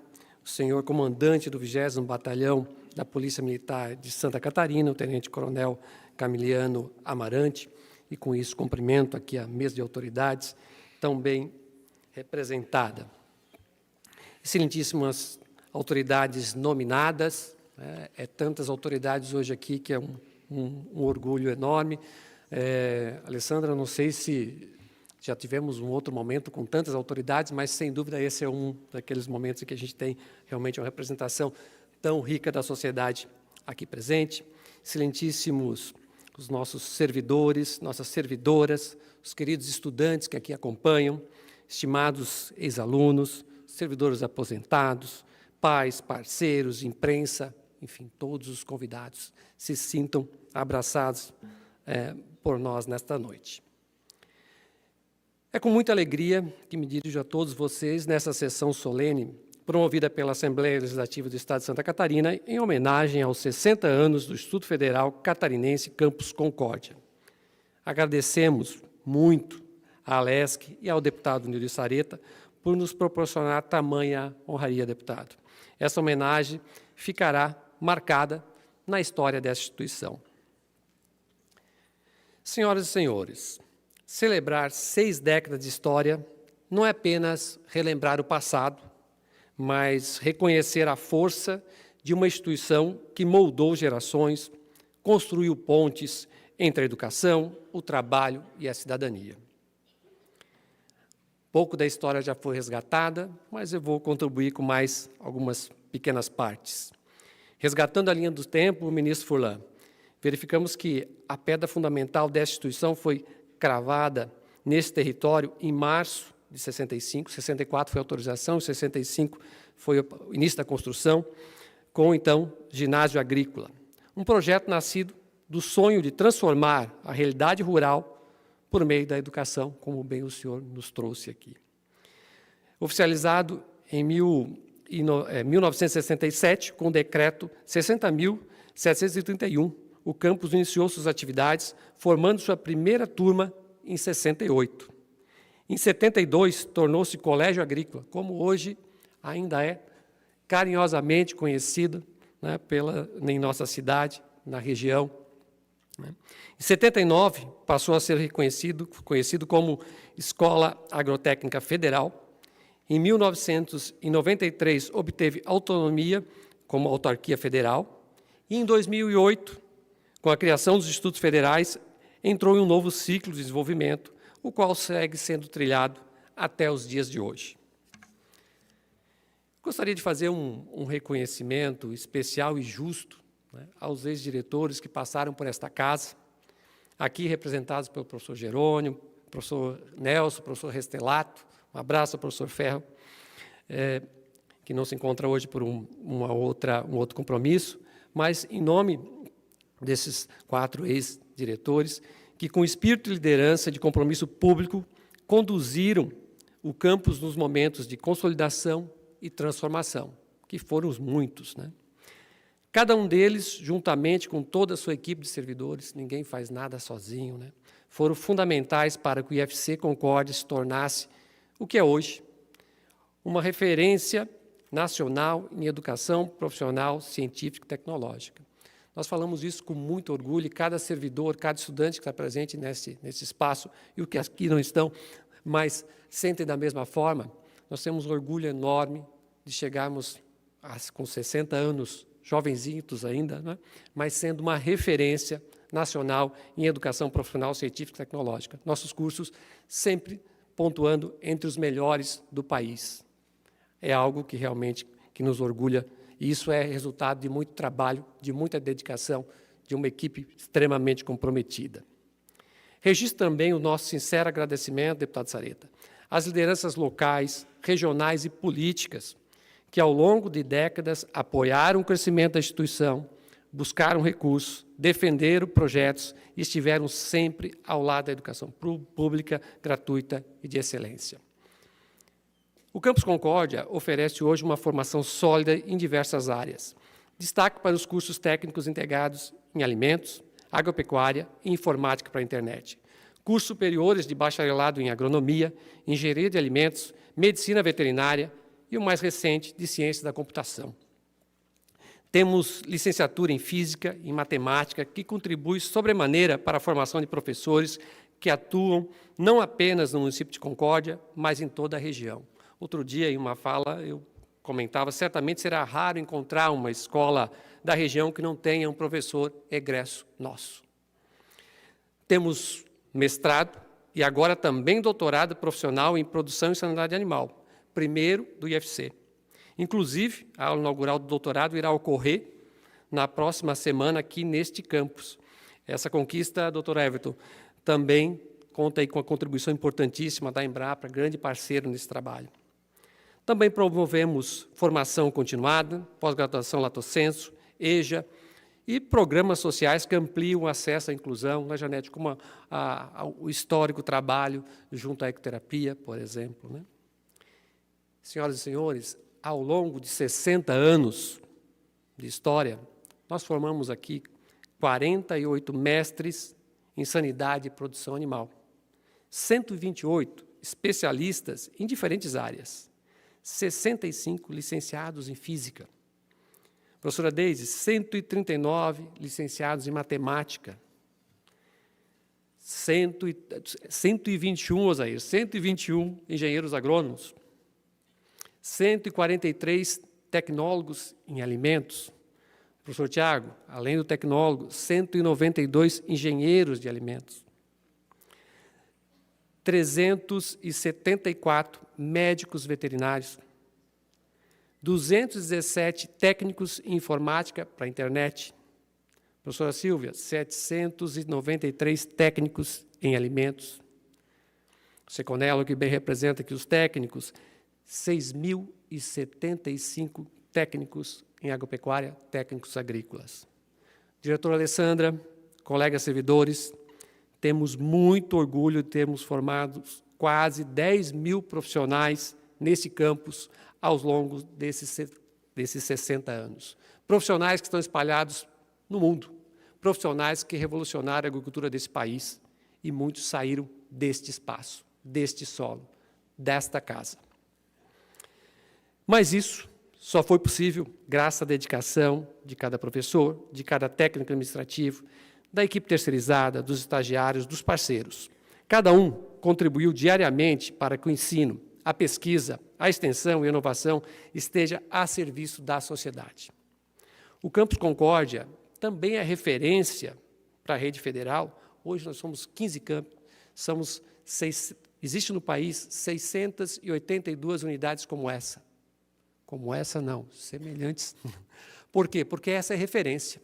o senhor comandante do 20º Batalhão da Polícia Militar de Santa Catarina, o tenente-coronel Camiliano Amarante, e com isso cumprimento aqui a mesa de autoridades tão bem representada. Excelentíssimas autoridades nominadas, tantas autoridades hoje aqui que é um orgulho enorme. Alessandra, não sei se já tivemos um outro momento com tantas autoridades, mas, sem dúvida, esse é um daqueles momentos em que a gente tem realmente uma representação tão rica da sociedade aqui presente. Excelentíssimos os nossos servidores, nossas servidoras, os queridos estudantes que aqui acompanham, estimados ex-alunos, servidores aposentados, pais, parceiros, imprensa, enfim, todos os convidados se sintam abraçados por nós nesta noite. É com muita alegria que me dirijo a todos vocês nessa sessão solene, promovida pela Assembleia Legislativa do Estado de Santa Catarina, em homenagem aos 60 anos do Instituto Federal Catarinense Campus Concórdia. Agradecemos muito à ALESC e ao deputado Nilde Sareta por nos proporcionar tamanha honraria, deputado. Essa homenagem ficará marcada na história dessa instituição. Senhoras e senhores, celebrar 6 décadas de história não é apenas relembrar o passado, mas reconhecer a força de uma instituição que moldou gerações, construiu pontes entre a educação, o trabalho e a cidadania. Pouco da história já foi resgatada, mas eu vou contribuir com mais algumas pequenas partes. Resgatando a linha do tempo, ministro Furlan, verificamos que a pedra fundamental dessa instituição foi cravada nesse território em março de 65, 64 foi a autorização, 65 foi o início da construção, com, então, ginásio agrícola. Um projeto nascido do sonho de transformar a realidade rural por meio da educação, como bem o senhor nos trouxe aqui. Oficializado em 1967, com o decreto 60.731, o campus iniciou suas atividades, formando sua primeira turma em 68. Em 72, tornou-se colégio agrícola, como hoje ainda é carinhosamente conhecido, né, em nossa cidade, na região. Em 79, passou a ser conhecido como Escola Agrotécnica Federal. Em 1993, obteve autonomia como autarquia federal. E em 2008, com a criação dos institutos federais, entrou em um novo ciclo de desenvolvimento, o qual segue sendo trilhado até os dias de hoje. Gostaria de fazer um reconhecimento especial e justo, né, aos ex-diretores que passaram por esta casa, aqui representados pelo professor Jerônimo, professor Nelson, professor Restelato, um abraço ao professor Ferro, que não se encontra hoje por um outro compromisso, mas em nome desses 4 ex-diretores, que com espírito de liderança, de compromisso público, conduziram o campus nos momentos de consolidação e transformação, que foram os muitos, né? Cada um deles, juntamente com toda a sua equipe de servidores, ninguém faz nada sozinho, né? Foram fundamentais para que o IFC Concórdia se tornasse o que é hoje, uma referência nacional em educação profissional, científica e tecnológica. Nós falamos isso com muito orgulho, e cada servidor, cada estudante que está presente nesse espaço, e os que aqui não estão, mas sentem da mesma forma, nós temos um orgulho enorme de chegarmos com 60 anos, jovenzinhos ainda, né? Mas sendo uma referência nacional em educação profissional, científica e tecnológica. Nossos cursos sempre pontuando entre os melhores do país. É algo que realmente nos orgulha, e isso é resultado de muito trabalho, de muita dedicação, de uma equipe extremamente comprometida. Registro também o nosso sincero agradecimento, deputado Sareta, às lideranças locais, regionais e políticas que, ao longo de décadas, apoiaram o crescimento da instituição, buscaram recursos, defenderam projetos e estiveram sempre ao lado da educação pública, gratuita e de excelência. O Campus Concórdia oferece hoje uma formação sólida em diversas áreas. Destaque para os cursos técnicos integrados em alimentos, agropecuária e informática para a internet. Cursos superiores de bacharelado em agronomia, engenharia de alimentos, medicina veterinária e o mais recente, de ciência da computação. Temos licenciatura em física e matemática, que contribui sobremaneira para a formação de professores que atuam não apenas no município de Concórdia, mas em toda a região. Outro dia, em uma fala, eu comentava, certamente será raro encontrar uma escola da região que não tenha um professor egresso nosso. Temos mestrado e agora também doutorado profissional em produção e sanidade animal, primeiro do IFC. Inclusive, a aula inaugural do doutorado irá ocorrer na próxima semana aqui neste campus. Essa conquista, doutor Everton, também conta aí com a contribuição importantíssima da Embrapa, grande parceiro nesse trabalho. Também promovemos formação continuada, pós-graduação Lato Sensu, EJA, e programas sociais que ampliam o acesso à inclusão, na Janete, como o histórico trabalho junto à ecoterapia, por exemplo, né? Senhoras e senhores, ao longo de 60 anos de história, nós formamos aqui 48 mestres em sanidade e produção animal, 128 especialistas em diferentes áreas, 65 licenciados em física. Professora Deise, 139 licenciados em matemática, 121, Osair, 121 engenheiros agrônomos, 143 tecnólogos em alimentos. Professor Tiago, além do tecnólogo, 192 engenheiros de alimentos, 374 médicos veterinários, 217 técnicos em informática para a internet. Professora Silvia, 793 técnicos em alimentos. O Seconello, que bem representa aqui os técnicos, 6.075 técnicos em agropecuária, técnicos agrícolas. Diretora Alessandra, colegas servidores, temos muito orgulho de termos formado quase 10 mil profissionais nesse campus ao longo desses 60 anos. Profissionais que estão espalhados no mundo, profissionais que revolucionaram a agricultura desse país e muitos saíram deste espaço, deste solo, desta casa. Mas isso só foi possível graças à dedicação de cada professor, de cada técnico administrativo, da equipe terceirizada, dos estagiários, dos parceiros. Cada um contribuiu diariamente para que o ensino, a pesquisa, a extensão e a inovação esteja a serviço da sociedade. O Campus Concórdia também é referência para a rede federal. Hoje nós somos 15 campos, existe no país 682 unidades como essa. Como essa não, semelhantes. Por quê? Porque essa é referência.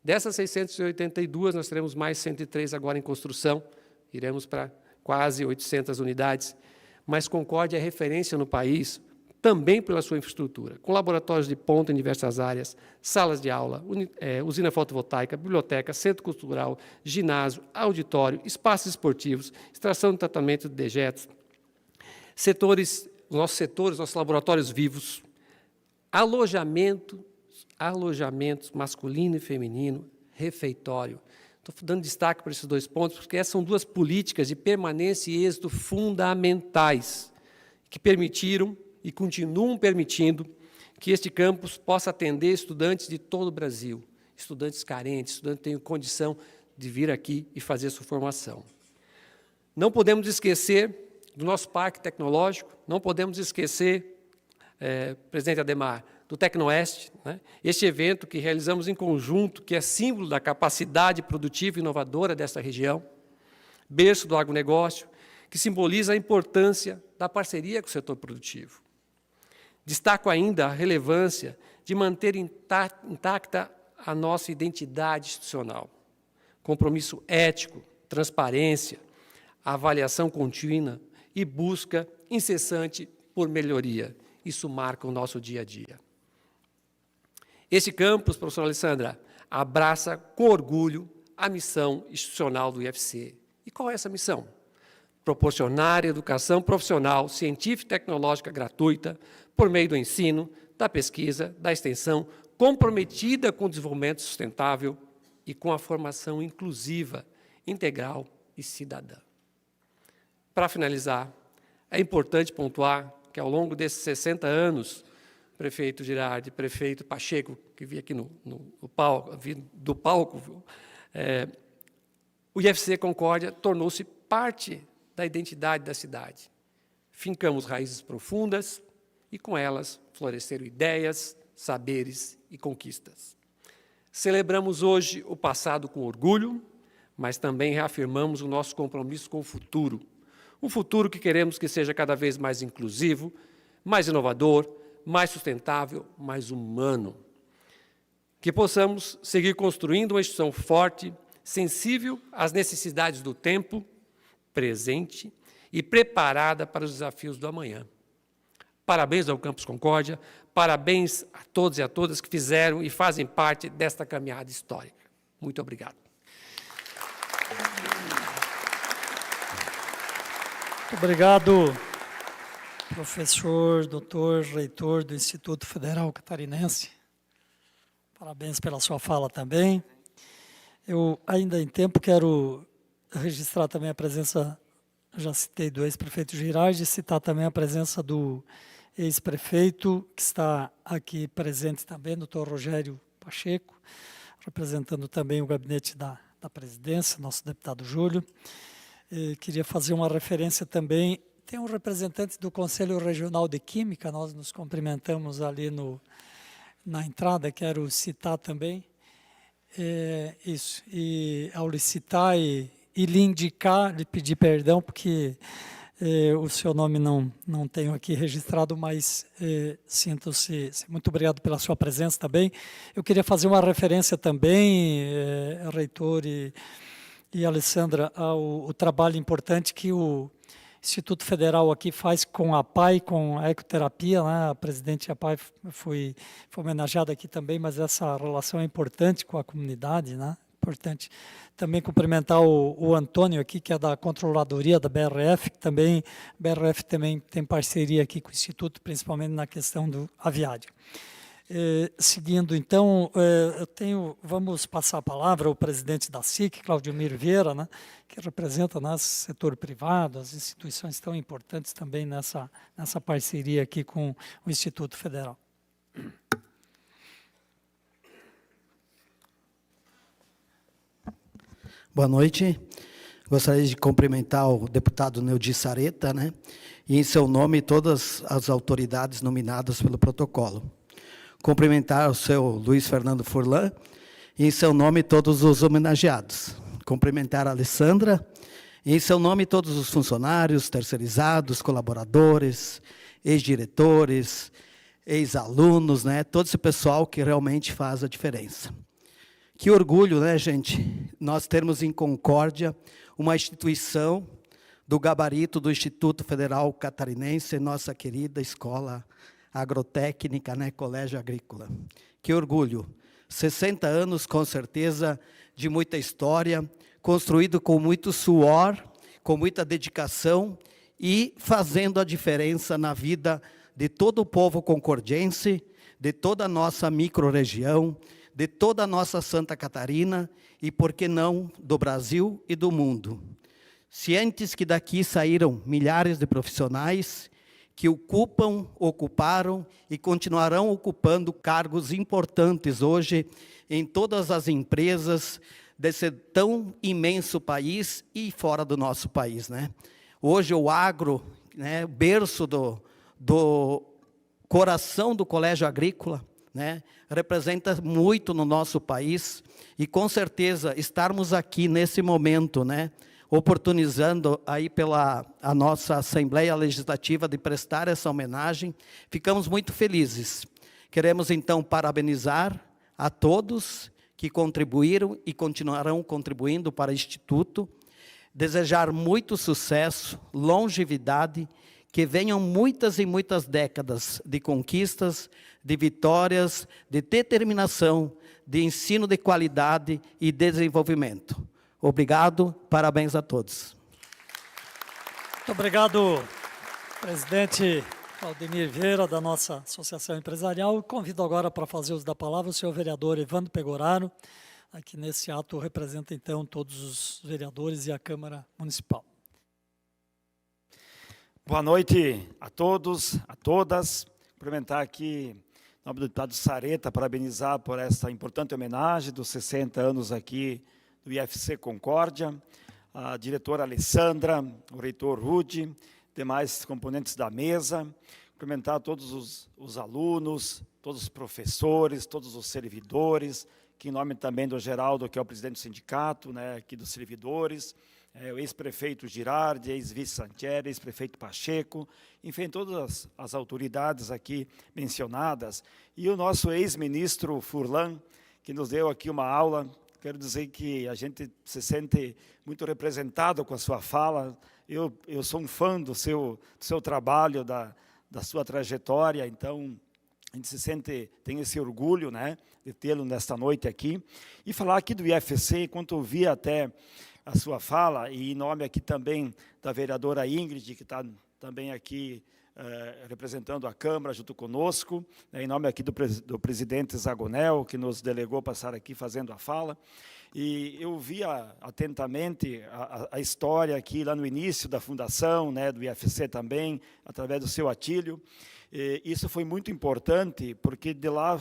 Dessas 682, nós teremos mais 103 agora em construção, iremos para quase 800 unidades, mas Concórdia é referência no país também pela sua infraestrutura, com laboratórios de ponta em diversas áreas, salas de aula, usina fotovoltaica, biblioteca, centro cultural, ginásio, auditório, espaços esportivos, extração e tratamento de dejetos, nossos laboratórios vivos, alojamentos masculino e feminino, refeitório. Estou dando destaque para esses dois pontos, porque essas são duas políticas de permanência e êxito fundamentais, que permitiram e continuam permitindo que este campus possa atender estudantes de todo o Brasil, estudantes carentes, estudantes que tenham condição de vir aqui e fazer sua formação. Não podemos esquecer do nosso parque tecnológico, não podemos esquecer, presidente Ademar, do Tecnoeste, né? Este evento que realizamos em conjunto, que é símbolo da capacidade produtiva e inovadora desta região, berço do agronegócio, que simboliza a importância da parceria com o setor produtivo. Destaco ainda a relevância de manter intacta a nossa identidade institucional, compromisso ético, transparência, avaliação contínua e busca incessante por melhoria. Isso marca o nosso dia a dia. Esse campus, professora Alessandra, abraça com orgulho a missão institucional do IFC. E qual é essa missão? Proporcionar educação profissional, científica e tecnológica gratuita por meio do ensino, da pesquisa, da extensão, comprometida com o desenvolvimento sustentável e com a formação inclusiva, integral e cidadã. Para finalizar, é importante pontuar que, ao longo desses 60 anos, prefeito Girardi, prefeito Pacheco, que vi aqui do palco, o IFC Concórdia tornou-se parte da identidade da cidade. Fincamos raízes profundas e, com elas, floresceram ideias, saberes e conquistas. Celebramos hoje o passado com orgulho, mas também reafirmamos o nosso compromisso com o futuro. Um futuro que queremos que seja cada vez mais inclusivo, mais inovador, mais sustentável, mais humano. Que possamos seguir construindo uma instituição forte, sensível às necessidades do tempo presente e preparada para os desafios do amanhã. Parabéns ao Campus Concórdia, parabéns a todos e a todas que fizeram e fazem parte desta caminhada histórica. Muito obrigado. Muito obrigado, professor, doutor, reitor do Instituto Federal Catarinense. Parabéns pela sua fala também. Eu, ainda em tempo, quero registrar também a presença, já citei do ex-prefeito Girardi, citar também a presença do ex-prefeito, que está aqui presente também, doutor Rogério Pacheco, representando também o gabinete da presidência, nosso deputado Júlio. Queria fazer uma referência também, tem um representante do Conselho Regional de Química, nós nos cumprimentamos ali na entrada, quero citar também, isso, e ao lhe citar e lhe indicar, lhe pedir perdão, porque o seu nome não tenho aqui registrado, mas sinto-se muito obrigado pela sua presença também. Eu queria fazer uma referência também, reitor e Alessandra, ao trabalho importante que o Instituto Federal aqui faz com a APAI, com a ecoterapia, né? A presidente APAI foi homenageada aqui também, mas essa relação é importante com a comunidade, né? Importante também cumprimentar o Antônio aqui, que é da Controladoria da BRF, que também, a BRF também tem parceria aqui com o Instituto, principalmente na questão do aviário. Seguindo, então, vamos passar a palavra ao presidente da SIC, Claudemir Vieira, né, que representa o setor privado, as instituições tão importantes também nessa parceria aqui com o Instituto Federal. Boa noite. Gostaria de cumprimentar o deputado Neudi Sareta, né, e, em seu nome, todas as autoridades nominadas pelo protocolo. Cumprimentar o seu Luiz Fernando Furlan e, em seu nome, todos os homenageados. Cumprimentar a Alessandra e, em seu nome, todos os funcionários, terceirizados, colaboradores, ex-diretores, ex-alunos, né, todo esse pessoal que realmente faz a diferença. Que orgulho, né, gente, nós termos em Concórdia uma instituição do gabarito do Instituto Federal Catarinense, nossa querida escola agrotécnica, né, Colégio Agrícola. Que orgulho. 60 anos, com certeza, de muita história, construído com muito suor, com muita dedicação e fazendo a diferença na vida de todo o povo concordiense, de toda a nossa microrregião, de toda a nossa Santa Catarina e, por que não, do Brasil e do mundo. Cientes que daqui saíram milhares de profissionais que ocuparam e continuarão ocupando cargos importantes hoje em todas as empresas desse tão imenso país e fora do nosso país, né? Hoje o agro, né, berço do coração do Colégio Agrícola, né, representa muito no nosso país e, com certeza, estarmos aqui nesse momento, né, oportunizando aí pela a nossa Assembleia Legislativa de prestar essa homenagem, ficamos muito felizes. Queremos, então, parabenizar a todos que contribuíram e continuarão contribuindo para o Instituto desejar muito sucesso, longevidade, que venham muitas e muitas décadas de conquistas, de vitórias, de determinação, de ensino de qualidade e desenvolvimento. Obrigado, parabéns a todos. Muito obrigado, presidente Aldemir Vieira, da nossa Associação Empresarial. Convido agora para fazer uso da palavra o senhor vereador Evandro Pegoraro, aqui nesse ato representa, então, todos os vereadores e a Câmara Municipal. Boa noite a todos, a todas. Cumprimentar aqui, em nome do deputado Sareta, parabenizar por essa importante homenagem dos 60 anos aqui do IFC Concórdia, a diretora Alessandra, o reitor Rude, demais componentes da mesa. Cumprimentar todos os alunos, todos os professores, todos os servidores, que em nome também do Geraldo, que é o presidente do sindicato, né, aqui dos servidores, o ex-prefeito Girardi, ex-vice Santieri, ex-prefeito Pacheco, enfim, todas as autoridades aqui mencionadas, e o nosso ex-ministro Furlan, que nos deu aqui uma aula. Quero dizer que a gente se sente muito representado com a sua fala. Eu sou um fã do seu trabalho, da sua trajetória, então a gente se sente, tem esse orgulho, né, de tê-lo nesta noite aqui. E falar aqui do IFC, enquanto eu vi até a sua fala, e em nome aqui também da vereadora Ingrid, que está também aqui representando a Câmara junto conosco, né, em nome aqui do presidente Zagonel, que nos delegou passar aqui fazendo a fala. E eu via atentamente a história aqui lá no início da fundação, né, do IFC também, através do seu Atílio. E isso foi muito importante, porque de lá,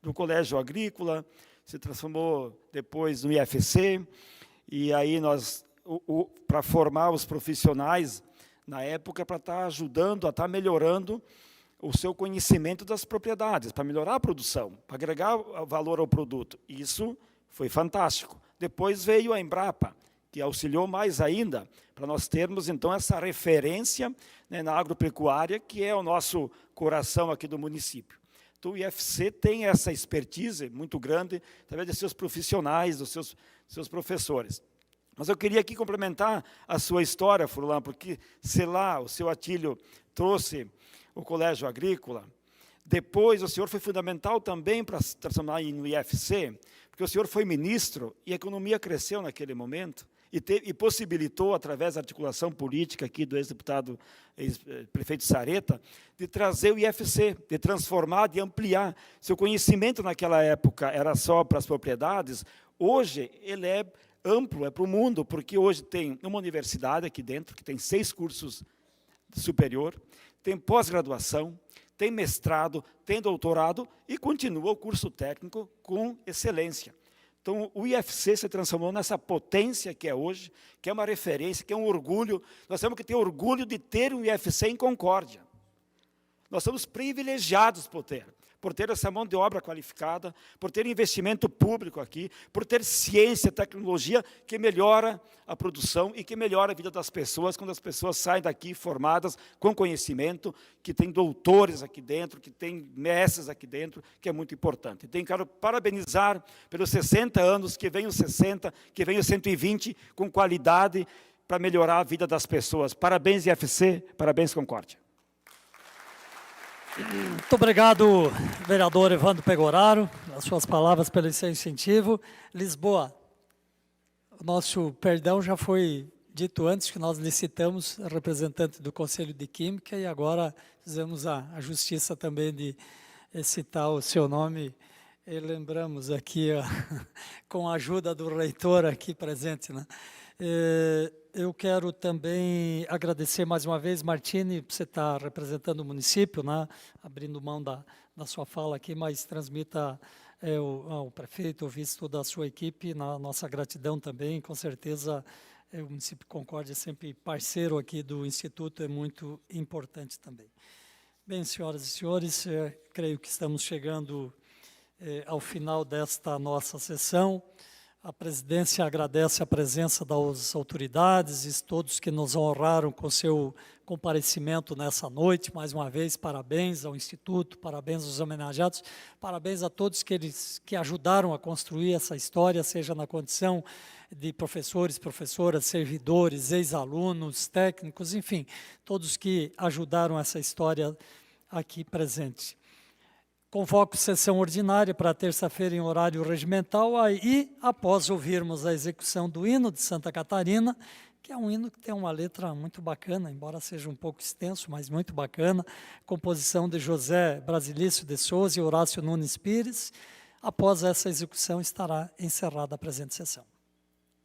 do Colégio Agrícola, se transformou depois no IFC, e aí nós, para formar os profissionais, na época, para estar ajudando, a estar melhorando o seu conhecimento das propriedades, para melhorar a produção, para agregar valor ao produto. Isso foi fantástico. Depois veio a Embrapa, que auxiliou mais ainda, para nós termos, então, essa referência, né, na agropecuária, que é o nosso coração aqui do município. Então, o IFC tem essa expertise muito grande, através de seus profissionais, dos seus professores. Mas eu queria aqui complementar a sua história, Furlan, porque, se lá o seu Atílio trouxe o Colégio Agrícola, depois o senhor foi fundamental também para se transformar no IFC, porque o senhor foi ministro e a economia cresceu naquele momento, e possibilitou, através da articulação política aqui do ex-deputado, ex-prefeito Sareta, de trazer o IFC, de transformar, de ampliar. Seu conhecimento naquela época era só para as propriedades, hoje ele é amplo, é para o mundo, porque hoje tem uma universidade aqui dentro, que tem 6 cursos superior, tem pós-graduação, tem mestrado, tem doutorado e continua o curso técnico com excelência. Então, o IFC se transformou nessa potência que é hoje, que é uma referência, que é um orgulho. Nós temos que ter orgulho de ter um IFC em Concórdia. Nós somos privilegiados por ter essa mão de obra qualificada, por ter investimento público aqui, por ter ciência, tecnologia que melhora a produção e que melhora a vida das pessoas, quando as pessoas saem daqui formadas com conhecimento, que tem doutores aqui dentro, que tem mestres aqui dentro, que é muito importante. Então, quero parabenizar pelos 60 anos, que venham 60, que venham 120, com qualidade, para melhorar a vida das pessoas. Parabéns, IFC, parabéns, Concórdia. Muito obrigado, vereador Evandro Pegoraro, as suas palavras pelo seu incentivo. Lisboa, o nosso perdão já foi dito antes, que nós licitamos a representante do Conselho de Química e agora fizemos a justiça também de citar o seu nome e lembramos aqui, com a ajuda do reitor aqui presente, né? Eu quero também agradecer mais uma vez, Martini, por você estar representando o município, né, abrindo mão da sua fala aqui, mas transmita ao prefeito, ao vice, toda a sua equipe, na nossa gratidão também. Com certeza, o município de Concórdia, sempre parceiro aqui do Instituto, é muito importante também. Bem, senhoras e senhores, creio que estamos chegando ao final desta nossa sessão. A presidência agradece a presença das autoridades e todos que nos honraram com seu comparecimento nessa noite. Mais uma vez, parabéns ao Instituto, parabéns aos homenageados, parabéns a todos que ajudaram a construir essa história, seja na condição de professores, professoras, servidores, ex-alunos, técnicos, enfim, todos que ajudaram essa história aqui presente. Convoco sessão ordinária para terça-feira em horário regimental, aí, após ouvirmos a execução do hino de Santa Catarina, que é um hino que tem uma letra muito bacana, embora seja um pouco extenso, mas muito bacana, composição de José Brasilício de Souza e Horácio Nunes Pires. Após essa execução, estará encerrada a presente sessão.